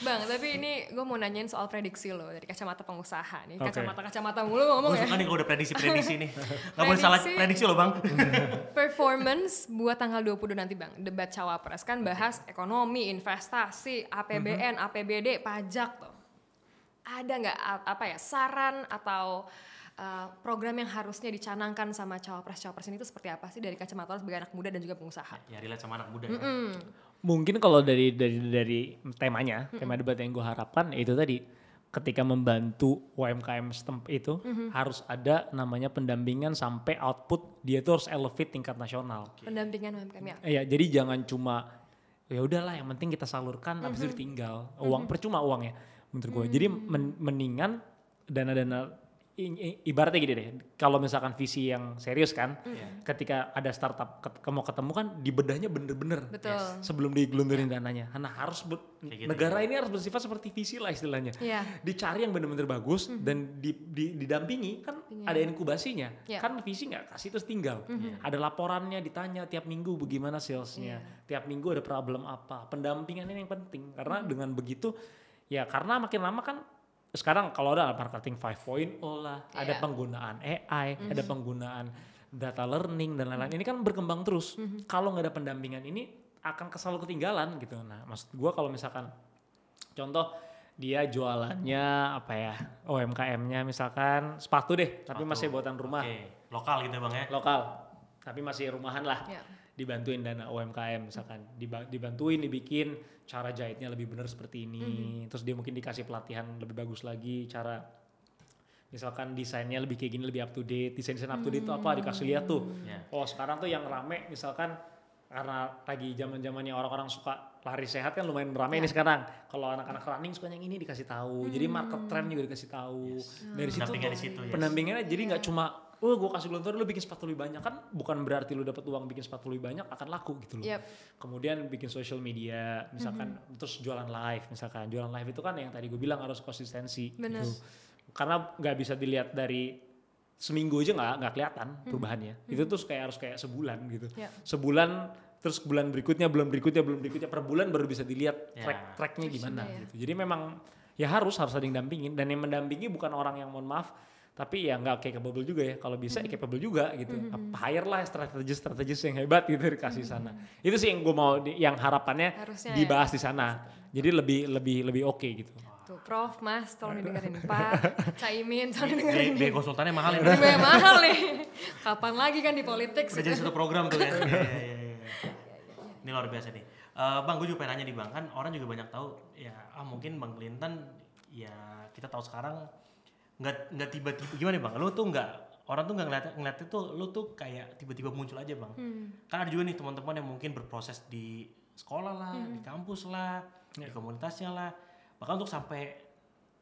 Bang, tapi ini gue mau nanyain soal prediksi lo dari kacamata pengusaha nih. Oke. Kacamata mulu ngomong Gue ya. suka nih kalau udah prediksi-prediksi nih. Gak boleh salah prediksi loh bang. Performance buat tanggal 22 nanti bang. Debat cawapres kan bahas ekonomi, investasi, APBN, APBD, pajak tuh. Ada nggak saran atau program yang harusnya dicanangkan sama cawapres-cawapres ini itu seperti apa sih dari kacamata lo sebagai anak muda dan juga pengusaha? Ya relate sama anak muda ya. Mungkin kalau dari temanya, tema debat yang gue harapkan itu tadi ketika membantu UMKM itu harus ada namanya pendampingan sampai output dia tuh harus elevate tingkat nasional. Pendampingan UMKM ya. Iya, jadi jangan cuma ya udahlah yang penting kita salurkan habis itu ditinggal. Uang percuma uangnya menurut gue. Jadi mendingan dana-dana ibaratnya gini deh. Kalau misalkan visi yang serius kan, ketika ada startup mau ketemu kan dibedahnya bener-bener. Betul. Sebelum digelontorin dananya. Nah, harus gitu, negara ini harus bersifat seperti visi lah istilahnya. Iya. Dicari yang bener-bener bagus dan didampingi kan ada inkubasinya. Iya. Kan visi nggak kasih terus tinggal. Ada laporannya ditanya tiap minggu bagaimana salesnya. Tiap minggu ada problem apa. Pendampingan ini yang penting karena dengan begitu ya karena makin lama kan sekarang kalau ada marketing 5.0 lah, ada penggunaan AI, ada penggunaan data learning dan lain-lain. Ini kan berkembang terus. Kalau nggak ada pendampingan ini akan selalu ketinggalan gitu. Nah, maksud gue kalau misalkan contoh dia jualannya apa ya UMKM-nya misalkan sepatu deh, tapi masih buatan rumah. Oke, lokal gitu bang ya. Lokal, tapi masih rumahan lah. Ya. Dibantuin dana UMKM misalkan, dibantuin dibikin cara jahitnya lebih benar seperti ini, terus dia mungkin dikasih pelatihan lebih bagus lagi, cara misalkan desainnya lebih kayak gini, lebih up to date, desain up to date itu apa dikasih lihat tuh. Oh sekarang tuh yang rame misalkan karena lagi zaman-zamannya orang-orang suka lari sehat kan lumayan rame ini sekarang. Kalau anak-anak running suka yang ini dikasih tahu, jadi market trend juga dikasih tahu. Dari situ Pendampingan di situ, pendampingannya jadi nggak cuma gue kasih gelontor lu bikin sepatu lebih banyak kan bukan berarti lu dapat uang bikin sepatu lebih banyak akan laku gitu loh. Kemudian bikin social media misalkan terus jualan live misalkan jualan live itu kan yang tadi gue bilang harus konsistensi gitu. Karena nggak bisa dilihat dari seminggu aja nggak kelihatan perubahannya. Itu tuh harus kayak sebulan gitu. Sebulan terus bulan berikutnya per bulan baru bisa dilihat tracknya gimana gitu. Jadi memang ya harus ada yang dampingin dan yang mendampingi bukan orang yang mohon maaf tapi ya nggak capable juga ya kalau bisa capable juga gitu hire lah strategis yang hebat gitu dikasih sana itu sih yang gue mau yang harapannya harusnya dibahas di sana jadi lebih oke gitu. Tuh Prof, Mas tolong didengerin Pak Caimin tolong didengerin Biaya konsultannya mahal ya. Biaya mahal nih kapan lagi kan di politik Udah jadi satu program tuh ya. Ini luar biasa nih. Bang, gue juga pengen nanya nih bang, kan orang juga banyak tahu ya mungkin Bang Clinton ya kita tahu sekarang nggak tiba-tiba gimana bang, lu tuh orang tuh nggak ngeliat itu lu tuh kayak tiba-tiba muncul aja bang. Kan ada juga nih teman-teman yang mungkin berproses di sekolah lah, di kampus lah, di komunitasnya lah, bahkan untuk sampai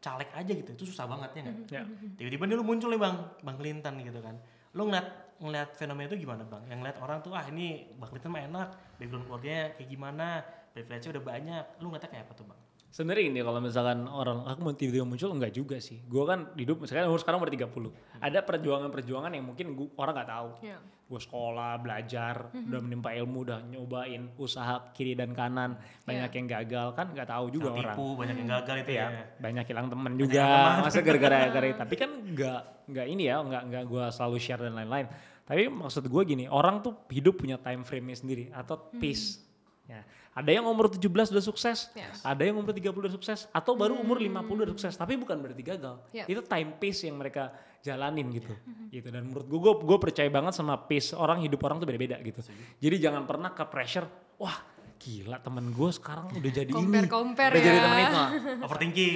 caleg aja gitu itu susah banget ya nggak? Tiba-tiba nih lu muncul nih bang Clinton gitu kan, lu ngeliat fenomena itu gimana bang? Yang ngeliat orang tuh ini Bang Clinton mah enak, background keluarganya kayak gimana, privilege-nya udah banyak, lu ngeliatnya kayak apa tuh bang? Sebenarnya ini kalau misalkan orang aku mau tiba-tiba muncul enggak juga sih. Gue kan hidup misalkan umur sekarang udah 30. Ada perjuangan-perjuangan yang mungkin orang nggak tahu. Gue sekolah, belajar, udah menimpa ilmu, udah nyobain usaha kiri dan kanan, banyak yang gagal kan nggak tahu juga orang. Tipu, banyak yang gagal itu ya. Banyak hilang teman juga. Masa gara-gara tapi kan nggak ini ya, nggak gue selalu share dan lain-lain. Tapi maksud gue gini, orang tuh hidup punya time frame-nya sendiri atau pace. Ya. Ada yang umur 17 udah sukses, ada yang umur 30 udah sukses, atau baru umur 50 udah sukses, tapi bukan berarti gagal. Itu time pace yang mereka jalanin gitu. Gitu. Dan menurut gue percaya banget sama pace hidup orang tuh beda-beda gitu. Jadi jangan pernah ke pressure, wah gila temen gue sekarang udah jadi Compare udah ya. jadi temen itu. Overthinking,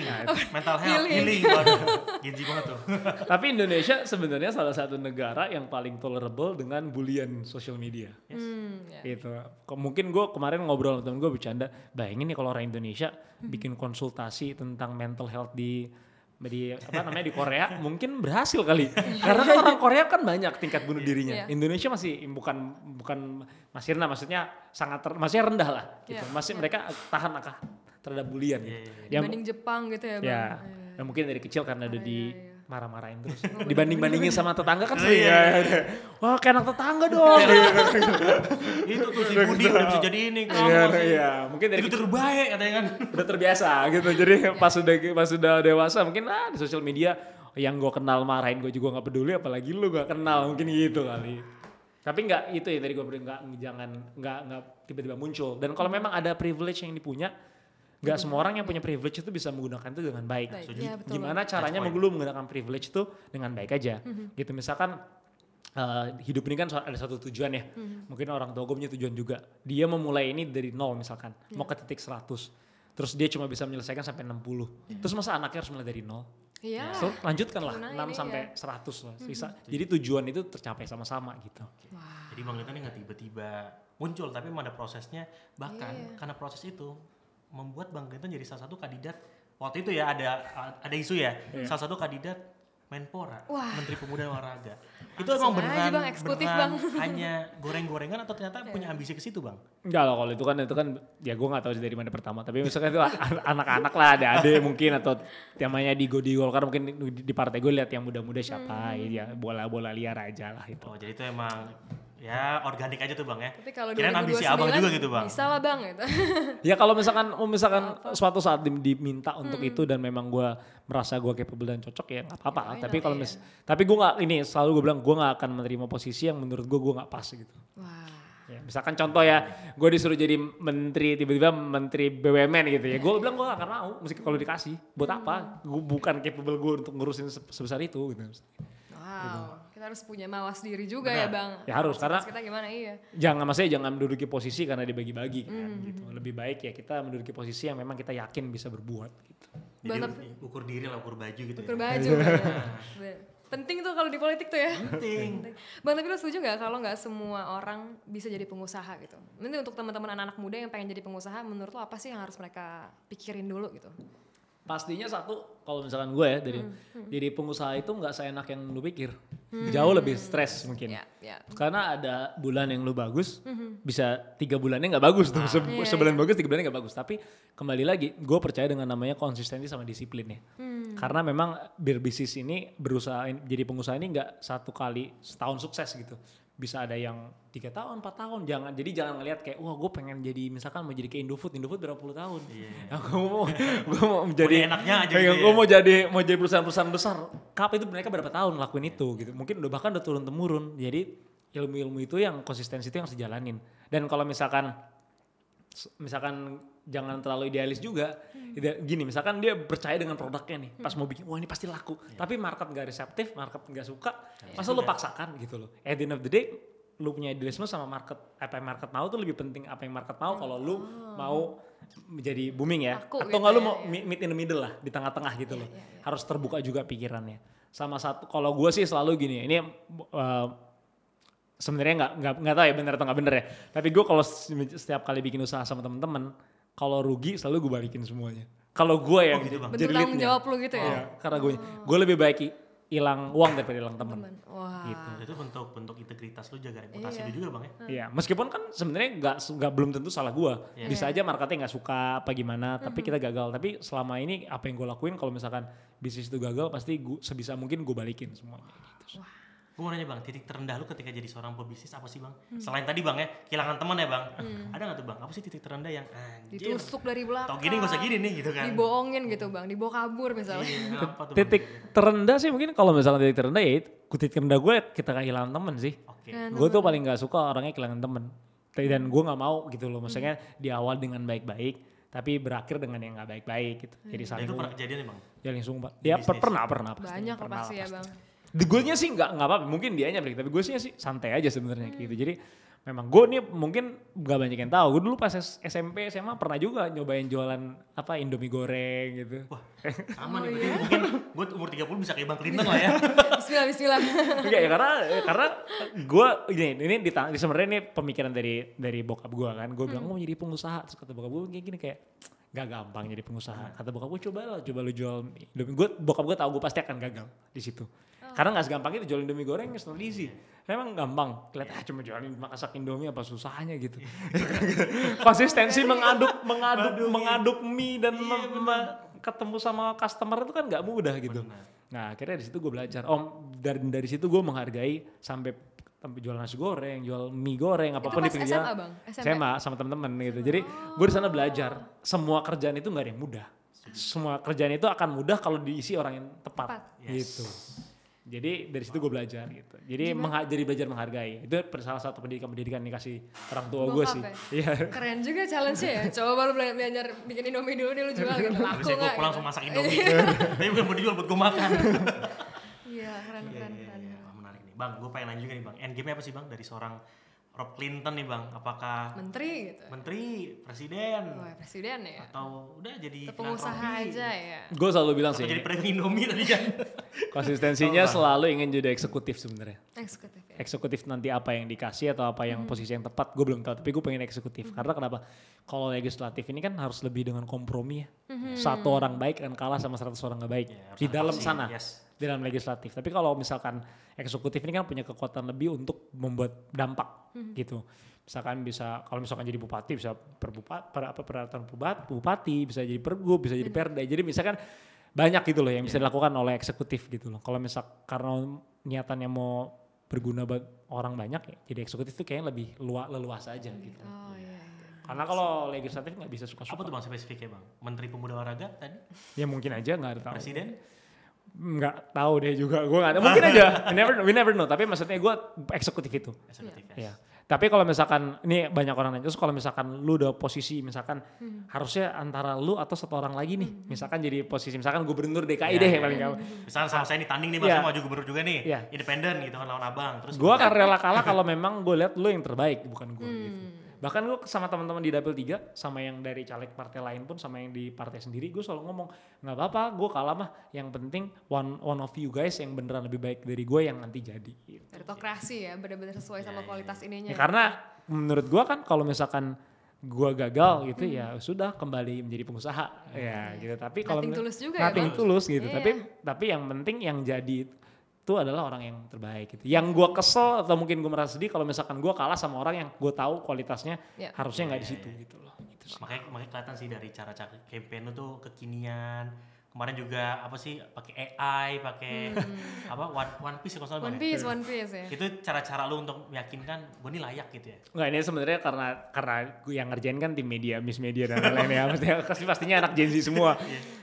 mental health, healing. Waduh, Genji banget tuh. Tapi Indonesia sebenarnya salah satu negara yang paling tolerable dengan bulian sosial media. Ya. Gitu. Mungkin gue kemarin ngobrol sama temen gue bercanda, bayangin nih kalau orang Indonesia bikin konsultasi tentang mental health di Korea mungkin berhasil kali. Karena kan orang Korea kan banyak tingkat bunuh dirinya. Iya. Indonesia masih masih rendah, maksudnya masih rendah lah gitu. Iya. Masih mereka tahan terhadap bulian gitu. Ya, Dibanding Jepang gitu ya Bang. ya, ya mungkin dari kecil karena udah dimarah-marahin terus. Dibanding-bandingin sama tetangga kan Oh, iya. wah kayak anak tetangga dong. Itu tuh si Budi udah bisa jadi ini. Iya, mungkin dari Itu terbaik katanya kan. udah terbiasa gitu. Jadi pas udah dewasa mungkin di sosial media yang gue kenal marahin gue juga nggak peduli, apalagi lu gak kenal, mungkin gitu kali. Tapi nggak itu ya tadi gue bilang nggak tiba-tiba muncul. Dan kalau memang ada privilege yang dipunya, nggak semua orang yang punya privilege itu bisa menggunakan itu dengan baik. Ya, betul. Gimana caranya lu menggunakan privilege itu dengan baik aja. Gitu misalkan hidup ini kan ada satu tujuan ya. Mungkin orang tua gue punya tujuan juga. Dia memulai ini dari 0 misalkan, mau ke titik 100. Terus dia cuma bisa menyelesaikan sampai 60. Terus masa anaknya harus mulai dari 0? Iya. So, lanjutkanlah Gunain 6 ini sampai 100 lah. Jadi tujuan itu tercapai sama-sama gitu. Jadi Bang Lita ini nggak tiba-tiba muncul, tapi memang ada prosesnya. Bahkan karena proses itu membuat Bang Lita jadi salah satu kandidat. Waktu itu ya ada isu ya, salah satu kandidat Menpora, Menteri Pemuda dan Olahraga. Itu emang aja, Bang, eksekutif, Bang. hanya goreng-gorengan atau ternyata punya ambisi ke situ Bang? Enggak loh, kalau itu kan ya gue gak tahu sih dari mana pertama, tapi misalkan itu anak-anak lah, ada mungkin atau namanya di Golkar mungkin di partai gue lihat yang muda-muda siapa ya, bola liar aja lah itu. Oh jadi itu emang ya organik aja tuh Bang ya. Tapi kalau kirain ambisi Abang juga gitu Bang. Bisa lah Bang gitu. Ya kalau misalkan suatu saat diminta untuk itu dan memang gue merasa gue capable dan cocok ya nggak apa-apa. Ya, Tapi kalau tapi gue nggak, ini selalu gue bilang gue nggak akan menerima posisi yang menurut gue nggak pas gitu. Wah. Ya, misalkan contoh ya, gue disuruh jadi menteri, tiba-tiba menteri BUMN gitu ya. Gue bilang gue gak akan mau, mesti kalau dikasih. Buat apa? Gue bukan capable gue untuk ngurusin sebesar itu gitu. Wow, kita harus punya mawas diri juga ya Bang. Ya harus, karena kita gimana jangan menduduki posisi karena dibagi-bagi kan gitu. Lebih baik ya kita menduduki posisi yang memang kita yakin bisa berbuat gitu. Jadi ukur diri lah, ukur baju gitu ukur ya. baju. Penting tuh kalau di politik tuh ya. Penting. Bang, tapi lo setuju gak kalau gak semua orang bisa jadi pengusaha gitu? Nanti untuk teman-teman anak-anak muda yang pengen jadi pengusaha, menurut lo apa sih yang harus mereka pikirin dulu gitu? Pastinya satu, kalau misalkan gue ya jadi pengusaha itu nggak seenak yang lu pikir, jauh lebih stres mungkin. Ya. Karena ada bulan yang lu bagus, bisa 3 bulannya nggak bagus tuh, sebulan bagus 3 bulannya nggak bagus. Tapi kembali lagi, gue percaya dengan namanya konsistensi sama disiplin ya. Karena memang berbisnis ini berusaha jadi pengusaha ini nggak satu kali setahun sukses gitu. Bisa ada yang 3 tahun, 4 tahun. Jadi jangan ngelihat kayak wah gue pengen jadi misalkan mau jadi ke Indofood berapa puluh tahun. Yeah. Gue mau menjadi enaknya aja gitu. Gue mau jadi perusahaan-perusahaan besar. Itu mereka berapa tahun lakuin itu gitu. Mungkin bahkan udah turun temurun. Jadi ilmu-ilmu itu yang konsistensi itu yang harus dijalanin. Dan kalau misalkan jangan terlalu idealis juga. Gini, misalkan dia percaya dengan produknya nih. Pas mau bikin, wah ini pasti laku. Tapi market gak reseptif, market gak suka. Masa lu paksakan gitu loh. At the end of the day, lu punya idealisme sama market. Apa yang market mau tuh lebih penting apa yang market mau. Kalau lu mau menjadi booming ya. Laku atau gitu gak lu mau meet in the middle lah. Di tengah-tengah gitu loh. Harus terbuka juga pikirannya. Sama satu, kalau gue sih selalu gini. Ini sebenarnya nggak tahu ya benar atau nggak benar ya. Tapi gue kalau setiap kali bikin usaha sama temen-temen, kalau rugi selalu gue balikin semuanya. Kalau gue yang gitu Bang. jadi bentuk tanggung jawab lu gitu ya. Iya, karena gue lebih baik hilang uang daripada hilang teman. Wah. Gitu. Itu bentuk integritas lu, jaga reputasi lu juga Bang ya. Iya, meskipun kan sebenarnya nggak belum tentu salah gue. Bisa aja marketnya nggak suka apa gimana, tapi kita gagal. Tapi selama ini apa yang gue lakuin kalau misalkan bisnis itu gagal, pasti sebisa mungkin gue balikin semuanya. Gitu. Gue mau nanya Bang, titik terendah lu ketika jadi seorang pebisnis apa sih Bang? Selain tadi Bang ya, kehilangan teman ya Bang. Ada gak tuh Bang, apa sih titik terendah yang anjir? Ditusuk dari belakang. Tau gini gak usah gini nih gitu kan. Dibohongin gitu Bang, dibawa kabur misalnya. Iya, apa tuh, Titik terendah sih mungkin kalau misalkan titik terendah ya titik terendah gue kita kehilangan temen sih. Oke. Gue tuh paling gak suka orangnya kehilangan temen. Dan gue gak mau gitu loh, maksudnya di awal dengan baik-baik. Tapi berakhir dengan yang gak baik-baik gitu. Jadi Nah, itu pernah kejadian ya Bang? Jaling sumpah. Ya pernah pasti. Banyak pasti ya Bang. Gue nya sih nggak apa-apa, mungkin dianya balik, tapi gue sih santai aja sebenarnya gitu. Jadi Memang gue nih mungkin gak banyak yang tahu. Gue dulu pas SMP SMA pernah juga nyobain jualan apa Indomie goreng gitu. Wah, sama nih. Berarti mungkin gue umur 30 bisa kayak Bang Clinton lah ya. Bismillah. Enggak ya karena gue ini sebenarnya ini pemikiran dari bokap gue kan. Gue bilang mau jadi pengusaha. Terus kata bokap gue kayak gini kayak gak gampang jadi pengusaha. Kata bokap gue coba lu jual Indomie. Bokap gue tahu gue pasti akan gagal di situ. Karena gak segampang itu jual Indomie goreng, it's not easy. Memang gampang, kelihatan cuma jualin masak Indomie apa susahnya gitu. Konsistensi mengaduk mie dan ketemu sama customer itu kan gak mudah gitu. Benar. Nah akhirnya dari situ gue belajar. Dari situ gue menghargai sampai jual nasi goreng, jual mie goreng, apapun itu pas SMA Bang? SMA sama teman-teman gitu. Jadi gue di sana belajar, semua kerjaan itu gak ada yang mudah. Semua kerjaan itu akan mudah kalau diisi orang yang tepat. Gitu. Jadi dari situ gue belajar gitu. Jadi jadi belajar menghargai. Itu salah satu pendidikan yang dikasih orang tua gue sih. Iya. Keren juga challenge-nya ya. Coba lu belajar bikin Indomie dulu deh lu jual gitu. Laku Habisnya gue nggak? pulang langsung masak Indomie. Tapi bukan mau dijual buat gue makan. Iya, keren. Wah, menarik nih. Bang, gue pengen nanya juga nih Bang. Endgame apa sih Bang dari seorang Rob Clinton nih Bang? Apakah Menteri gitu. menteri, presiden, Wah, presiden ya. atau udah jadi Pengusaha filantropi? aja ya. Gue selalu bilang Atau sih, jadi pedagang Indomie tadi kan? konsistensinya selalu ingin jadi eksekutif sebenarnya. Eksekutif ya. Eksekutif nanti apa yang dikasih atau apa yang posisi yang tepat gue belum tahu, tapi gue pengen eksekutif. Karena kenapa? Kalau legislatif ini kan harus lebih dengan kompromi ya. Satu orang baik akan kalah sama 100 orang gak baik Ya, harus di dalam adaptasi, sana. yes. Di dalam legislatif. Tapi kalau misalkan eksekutif ini kan punya kekuatan lebih untuk membuat dampak gitu. Misalkan kalau misalkan jadi bupati bisa peraturan bupati, bisa jadi pergub, bisa jadi perda. Jadi misalkan banyak gitu loh yang bisa dilakukan oleh eksekutif gitu loh. Kalau misal karena niatannya mau berguna buat orang banyak ya, jadi eksekutif itu kayaknya lebih leluasa aja gitu. Oh iya. Karena kalau legislatif nggak bisa Apa suka-suka. tuh Bang spesifiknya Bang? Menteri Pemuda Olahraga tadi? Ya mungkin aja nggak ada tahu. Presiden? Nggak tahu deh juga, gue nggak tahu. Mungkin aja, we never know. Tapi maksudnya gue eksekutif itu. Eksekutif Iya. Tapi kalau misalkan ini banyak orang nanya, terus kalau misalkan lu udah posisi misalkan harusnya antara lu atau satu orang lagi nih, misalkan jadi posisi misalkan gubernur DKI deh paling gampang. Misalnya sama saya nih tanding nih Mas, saya maju gubernur juga nih, independen gitu kan lawan abang. Terus Gue akan rela kalah kalau memang gue lihat lu yang terbaik, bukan gue gitu. Bahkan gue sama teman-teman di Dapil 3, sama yang dari caleg partai lain pun, sama yang di partai sendiri, gue selalu ngomong, nggak apa-apa, gue kalah mah. Yang penting one of you guys yang beneran lebih baik dari gue yang nanti jadi. Gitu. Meritokrasi ya, benar-benar sesuai sama kualitas ininya. Ya, karena menurut gue kan kalau misalkan gue gagal gitu ya sudah kembali menjadi pengusaha ya gitu. Tapi kalau Nothing tulus juga nothing ya, tulus gitu. Iya. Tapi yang penting yang jadi itu adalah orang yang terbaik gitu. Yang gue kesel atau mungkin gue merasa sedih kalau misalkan gue kalah sama orang yang gue tahu kualitasnya harusnya nggak di situ gitu loh. Gitu sih. makanya kelihatan sih dari cara-cara campaign lu tuh kekinian. Kemarin juga apa sih pakai AI, pakai apa One Piece ya kalau salah Bang ya? One Piece ya. Itu cara-cara lu untuk meyakinkan gue nih layak gitu ya. Nggak, ini sebenarnya karena gue yang ngerjain kan tim media, Miss Media dan lain-lain ya. Pastinya anak Gen Z semua.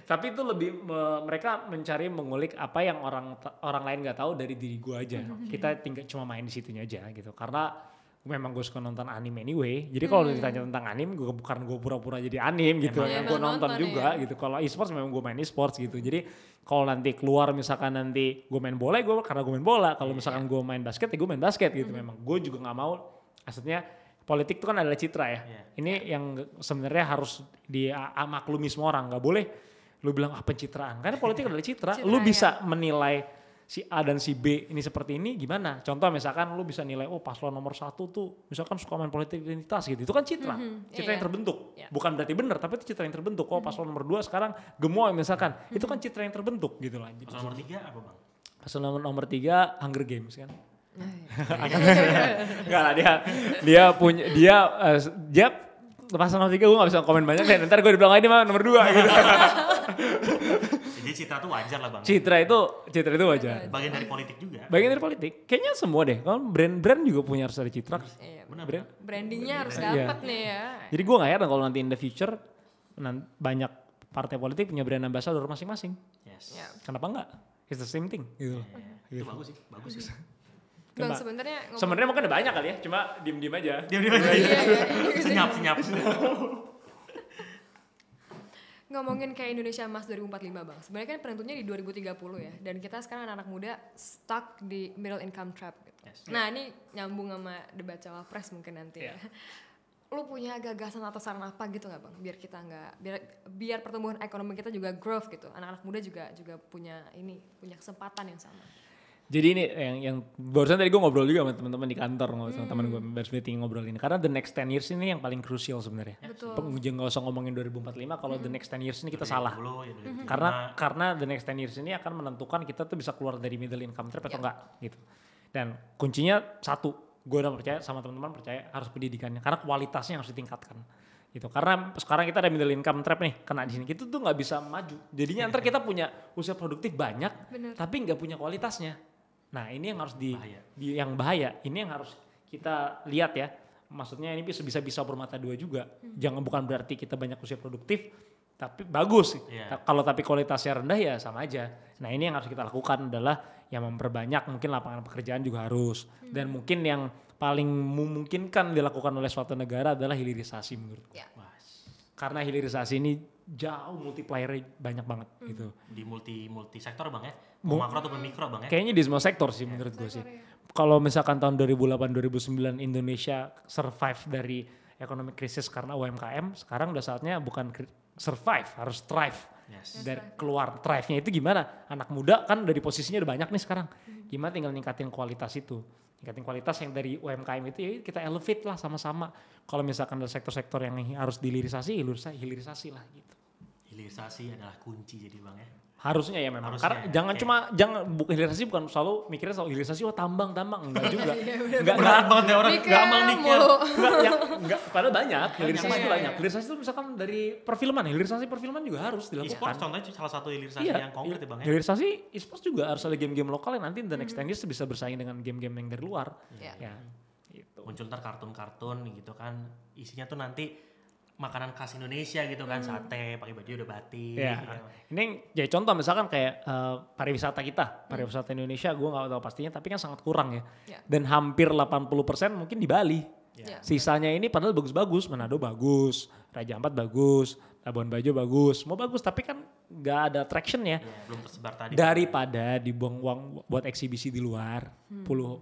Tapi itu lebih mereka mencari mengulik apa yang orang lain nggak tahu dari diri gue aja. Kita tinggal cuma main di situnya aja gitu. Karena memang gue suka nonton anime anyway. Jadi kalau ditanya tentang anime, bukan gue pura-pura jadi anime gitu. Gue nonton juga gitu. Kalau e-sports memang gue main e-sports gitu. Jadi kalau nanti keluar misalkan nanti gue main bola, karena gue main bola. Kalau misalkan gue main basket, ya gue main basket gitu. Memang gue juga nggak mau. Maksudnya politik itu kan adalah citra ya. Ini yang sebenarnya harus dimaklumi semua orang. Gak boleh lu bilang pencitraan. Karena politik adalah citra. Lu bisa menilai si A dan si B ini seperti ini gimana? Contoh misalkan lu bisa nilai paslon nomor 1 tuh misalkan suka main politik identitas gitu. Itu kan citra. Citra yang terbentuk. Bukan berarti benar tapi itu citra yang terbentuk. Paslon nomor 2 sekarang gemoy misalkan. Itu kan citra yang terbentuk gitu lah. Paslon nomor 3 apa Bang? Paslon nomor 3 Hunger Games kan. Enggak lah dia paslon nomor 3 gue gak bisa komen banyak deh. Ntar gue dibilang ini mah nomor 2 gitu. Jadi citra tuh wajar lah Bang. Citra itu wajar. Bagian dari politik juga. Bagian dari politik. Kayaknya semua deh. Kalau brand juga punya harus ada citra. Iya, Benar. brandingnya harus dapat nih ya. Jadi gue gak heran kalau nanti in the future banyak partai politik punya brand ambassador masing-masing. Yes. Kenapa enggak? It's the same thing gitu. Itu bagus sih. Bang sebenarnya mungkin ada banyak kali ya, cuma diem-diem aja. Senyap. Ngomongin kayak Indonesia Emas 2045 Bang. Sebenarnya kan penentunya di 2030 ya. Dan kita sekarang anak-anak muda stuck di middle income trap gitu. Yes. Nah ini nyambung sama debat cawapres mungkin nanti ya. Lu punya gagasan atau saran apa gitu nggak bang? Biar kita nggak, biar pertumbuhan ekonomi kita juga growth gitu. Anak-anak muda juga punya kesempatan yang sama. Jadi ini yang barusan tadi gue ngobrol juga sama teman-teman di kantor, sama teman gue baru meeting ngobrol ini. Karena the next 10 years ini yang paling krusial sebenarnya. Betul. Nggak usah ngomongin 2045 kalau the next 10 years ini kita 2020, salah. ya, Karena the next 10 years ini akan menentukan kita tuh bisa keluar dari middle income trap atau enggak gitu. Dan kuncinya satu, gue udah percaya sama teman-teman percaya harus pendidikannya karena kualitasnya harus ditingkatkan. Gitu. Karena sekarang kita ada middle income trap nih, kena di sini kita tuh nggak bisa maju. Jadinya ntar kita punya usia produktif banyak, tapi nggak punya kualitasnya. Nah ini yang harus yang bahaya. Ini yang harus kita lihat ya. Maksudnya ini bisa bermata dua juga. Bukan berarti kita banyak usia produktif, tapi bagus. Kalau tapi kualitasnya rendah ya sama aja. Nah ini yang harus kita lakukan adalah yang memperbanyak mungkin lapangan pekerjaan juga harus. Dan mungkin yang paling memungkinkan dilakukan oleh suatu negara adalah hilirisasi menurut gue. Karena hilirisasi ini jauh multiplier banyak banget gitu. Di multi sektor bang ya, mau makro atau mikro bang ya? Kayaknya di semua sektor sih menurut gue sih. Kalau misalkan tahun 2008-2009 Indonesia survive dari ekonomi krisis karena UMKM, sekarang udah saatnya bukan survive, harus thrive. Dari keluar thrive-nya itu gimana? Anak muda kan dari posisinya udah banyak nih sekarang. Gimana tinggal ningkatin kualitas itu. Ningkatin kualitas yang dari UMKM itu ya kita elevate lah sama-sama. Kalau misalkan ada sektor-sektor yang harus hilirisasi lah gitu. Hilirisasi adalah kunci jadi bang ya. Harusnya ya memang. Karena jangan bukan hilirisasi bukan selalu mikirnya soal hilirisasi tambang enggak juga. Enggak berat banget ya orang gampang nikel. Enggak padahal banyak. Hilirisasi itu banyak. Hilirisasi itu misalkan dari perfilman, hilirisasi perfilman juga harus dilakukan. E-sport contohnya salah satu hilirisasi yang konkret ya bang ya. Hilirisasi e-sport juga harus ada game-game lokal yang nanti the next 10 years bisa bersaing dengan game-game yang dari luar. Ya. Gitu. Muncul ntar kartun-kartun gitu kan. Isinya tuh nanti makanan khas Indonesia gitu kan, sate, pakai baju udah batik. Ya. Gitu. Ini jadi contoh misalkan kayak pariwisata kita, pariwisata Indonesia gue nggak tahu pastinya tapi kan sangat kurang ya. Dan hampir 80% mungkin di Bali. Sisanya ini padahal bagus-bagus, Manado bagus, Raja Ampat bagus, Labuan Bajo bagus, mau bagus tapi kan nggak ada traction ya. Belum tersebar tadi. Daripada dibuang uang buat eksibisi di luar, puluh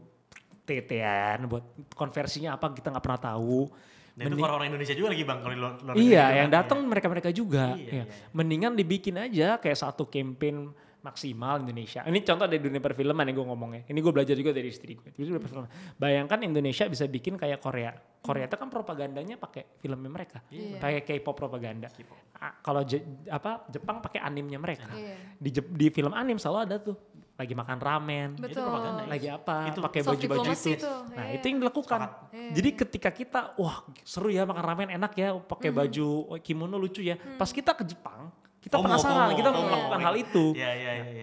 TT-an buat konversinya apa kita nggak pernah tahu. Dan itu orang Indonesia juga lagi bang kalau di luar Iya, yang datang mereka-mereka juga. Iya. Mendingan dibikin aja kayak satu campaign maksimal Indonesia. Ini contoh dari dunia perfilman yang gue ngomongnya. Ini gue belajar juga dari istri gue. Bayangkan Indonesia bisa bikin kayak Korea. Korea itu kan propagandanya pakai filmnya mereka, pakai K-pop propaganda. Kalau Jepang pakai animnya mereka. Di film anim selalu ada tuh. Lagi makan ramen, Betul. Itu propaganda. lagi apa, Itu pakai baju-baju itu. Nah itu yang dilakukan. Jadi ketika kita, wah seru ya makan ramen enak ya, pakai baju kimono lucu ya. Pas kita ke Jepang, kita penasaran, kita mau melakukan hal itu.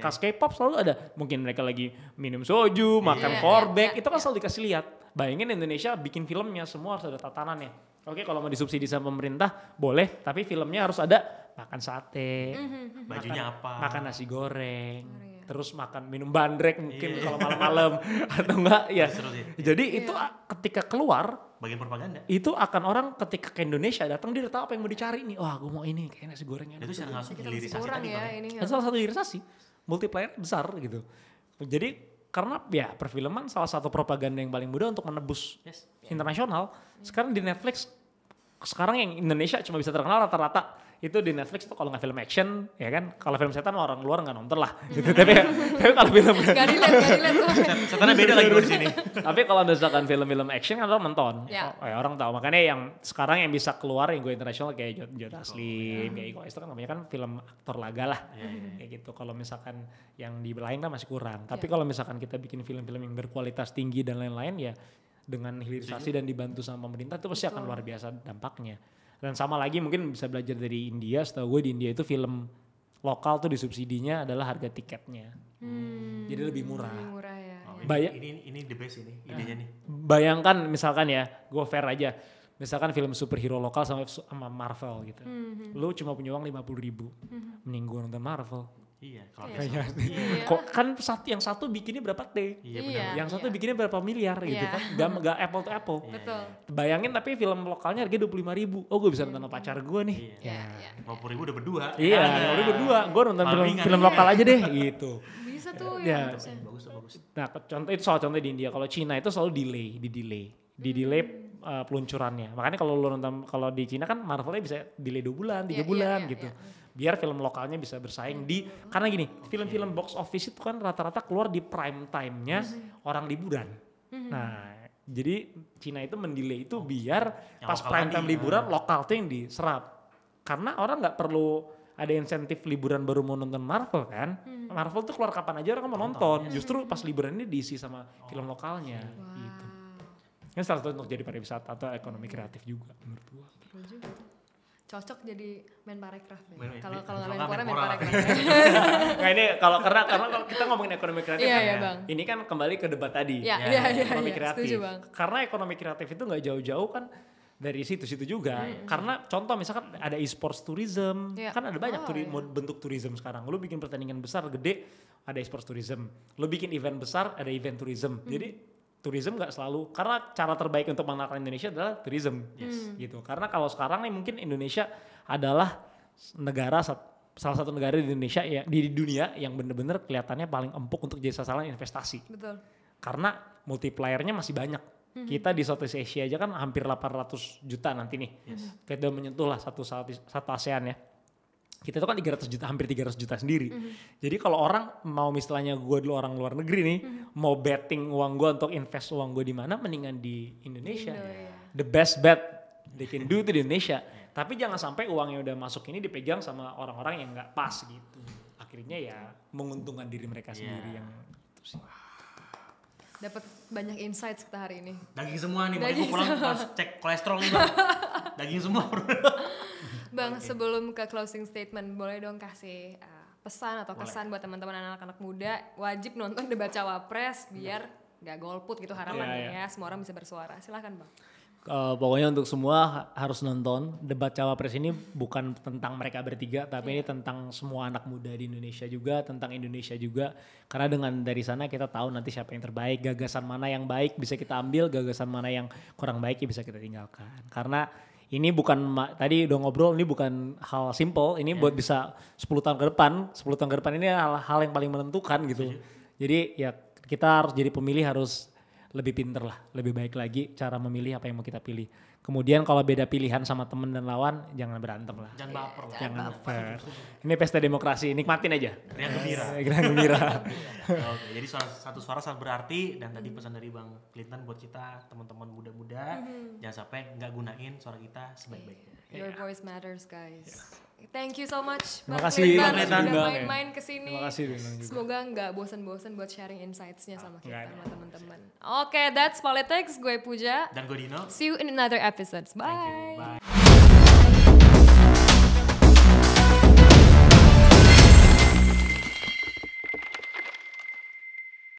Kas K-pop selalu ada. Mungkin mereka lagi minum soju, makan korbek, itu kan selalu dikasih lihat. Bayangin Indonesia bikin filmnya semua harus ada tatanannya. Oke kalau mau disubsidi sama pemerintah boleh, tapi filmnya harus ada makan sate, bajunya makan nasi goreng, terus makan minum bandrek mungkin kalau malam-malam atau enggak ya. Jadi itu ketika keluar bagian propaganda. Itu akan orang ketika ke Indonesia datang dia udah tahu apa yang mau dicari nih. Wah, gue mau ini kayak nasi gorengnya. Itu secara langsung hilirisasi tadi ya, bang. Salah satu hilirisasi, multiplier besar gitu. Jadi karena ya perfilman salah satu propaganda yang paling mudah untuk menebus internasional. Sekarang di Netflix, sekarang yang Indonesia cuma bisa terkenal rata-rata itu di Netflix tuh kalau nggak film action ya kan, kalau film setan orang luar nggak nonton lah gitu. tapi kalau film nggak dilihat setannya beda lagi di sini. Tapi kalau misalkan film-film action kan orang nonton, orang tahu. Makanya yang sekarang yang bisa keluar yang gue internasional kayak Joe Taslim, kayak Iko Uwais itu kan namanya kan film aktor laga lah, kayak gitu. Kalau misalkan yang di lain kan masih kurang. Tapi kalau misalkan kita bikin film-film yang berkualitas tinggi dan lain-lain ya dengan hilirisasi dan dibantu sama pemerintah itu pasti akan luar biasa dampaknya. Dan sama lagi mungkin bisa belajar dari India, setahu gue di India itu film lokal tuh disubsidinya adalah harga tiketnya. Jadi lebih murah. Lebih murah ya. Ini the best ini idenya nih. Bayangkan misalkan ya, gue fair aja. Misalkan film superhero lokal sama Marvel gitu. Lu cuma punya uang 50.000. Mending gue nonton Marvel. Iya, kalau kok kan yang satu bikinnya berapa T? Yang satu bikinnya berapa miliar gitu kan? Gak apple to apple. Betul. Bayangin tapi film lokalnya harganya 25.000. Oh gue bisa nonton pacar gue nih. 50.000 udah berdua. Iya, udah berdua. Gue nonton film lokal aja deh gitu. bisa tuh Ya. ya harusnya. Bagus tuh, bagus. Nah, contoh di India. Kalau Cina itu selalu di delay peluncurannya. Makanya kalau di Cina kan Marvelnya bisa delay 2 bulan, 3 Iya, bulan iya, gitu. iya. Biar film lokalnya bisa bersaing karena gini, film-film box office itu kan rata-rata keluar di prime time-nya orang liburan. Nah, jadi Cina itu mendelay itu biar Yang pas lokal prime tadi, time liburan lokal tuh yang diserap. Karena orang nggak perlu ada insentif liburan baru mau nonton Marvel kan. Marvel tuh keluar kapan aja orang mau nonton. Justru pas liburan ini diisi sama film lokalnya gitu. Ini salah satu untuk jadi pariwisata atau ekonomi kreatif juga menurut gua. Betul juga tuh. Cocok jadi Menparekraf deh. Main- Kalau kalau nggak nggak Menpora, Menpora. Menparekraf. Nah ini karena kalau kita ngomongin ekonomi kreatif Iya, kan, iya, Bang. ini kan kembali ke debat tadi. Iya, Ya, iya, iya. Ekonomi iya, kreatif. Setuju Bang. Karena ekonomi kreatif itu nggak jauh-jauh kan dari situ-situ juga. Karena contoh misalkan ada e-sports tourism, Iya. kan ada banyak Oh, iya. bentuk tourism sekarang. Lu bikin pertandingan besar gede, ada e-sports tourism. Lu bikin event besar, ada event tourism. Jadi tourism nggak selalu, karena cara terbaik untuk mengenalkan Indonesia adalah tourism. Gitu. Karena kalau sekarang nih mungkin Indonesia adalah salah satu negara di Indonesia ya di dunia yang bener-bener kelihatannya paling empuk untuk jadi sasaran investasi. Betul. Karena multiplier-nya masih banyak. Kita di Southeast Asia aja kan hampir 800 juta nanti nih. Kita udah menyentuh lah satu ASEAN ya. Kita itu kan 300 juta, hampir 300 juta sendiri. Jadi kalau orang mau misalnya gue dulu orang luar negeri nih, mau betting uang gue untuk invest uang gue di mana, mendingan di Indonesia. Indo, ya. The best bet they can do itu di Indonesia. Tapi jangan sampai uang yang udah masuk ini dipegang sama orang-orang yang nggak pas gitu. Akhirnya ya menguntungkan diri mereka sendiri yang itu sih. Dapat banyak insights kita hari ini. Daging semua nih, makanya Daging gue pulang pas cek kolesterol nih bang. Daging semua bro. Bang, sebelum ke closing statement, boleh dong kasih pesan atau kesan buat teman-teman anak-anak muda wajib nonton debat cawapres biar gak golput gitu harapannya ya. Semua orang bisa bersuara. Silahkan Bang. Pokoknya untuk semua harus nonton. Debat cawapres ini bukan tentang mereka bertiga, tapi ini tentang semua anak muda di Indonesia juga, tentang Indonesia juga. Karena dengan dari sana kita tahu nanti siapa yang terbaik, gagasan mana yang baik bisa kita ambil, gagasan mana yang kurang baik ya bisa kita tinggalkan. Karena ini bukan, tadi udah ngobrol, ini bukan hal simple, ini buat bisa 10 tahun ke depan. 10 tahun ke depan ini hal yang paling menentukan gitu. Jadi ya kita harus jadi pemilih harus lebih pinter lah, lebih baik lagi cara memilih apa yang mau kita pilih. Kemudian kalau beda pilihan sama temen dan lawan, jangan berantem lah. Jangan baper lah. Jangan baper. Ini pesta demokrasi, nikmatin aja. Riang gembira. Riang gembira. Oke, jadi satu suara sangat berarti dan tadi pesan dari Bang Clinton buat kita teman-teman muda-muda jangan sampai nggak gunain suara kita sebaik-baiknya. Your voice matters guys. Thank you so much Terima Bang kasih, Clinton Bang. udah Bang, main-main kesini. Terima kasih Bang juga. Semoga nggak bosan-bosan buat sharing insights-nya sama kita, Nggak ada. sama teman-teman. Oke, that's politics. Gue Puja. Dan gue Dino. See you in another episode. Bye. Thank you. Bye.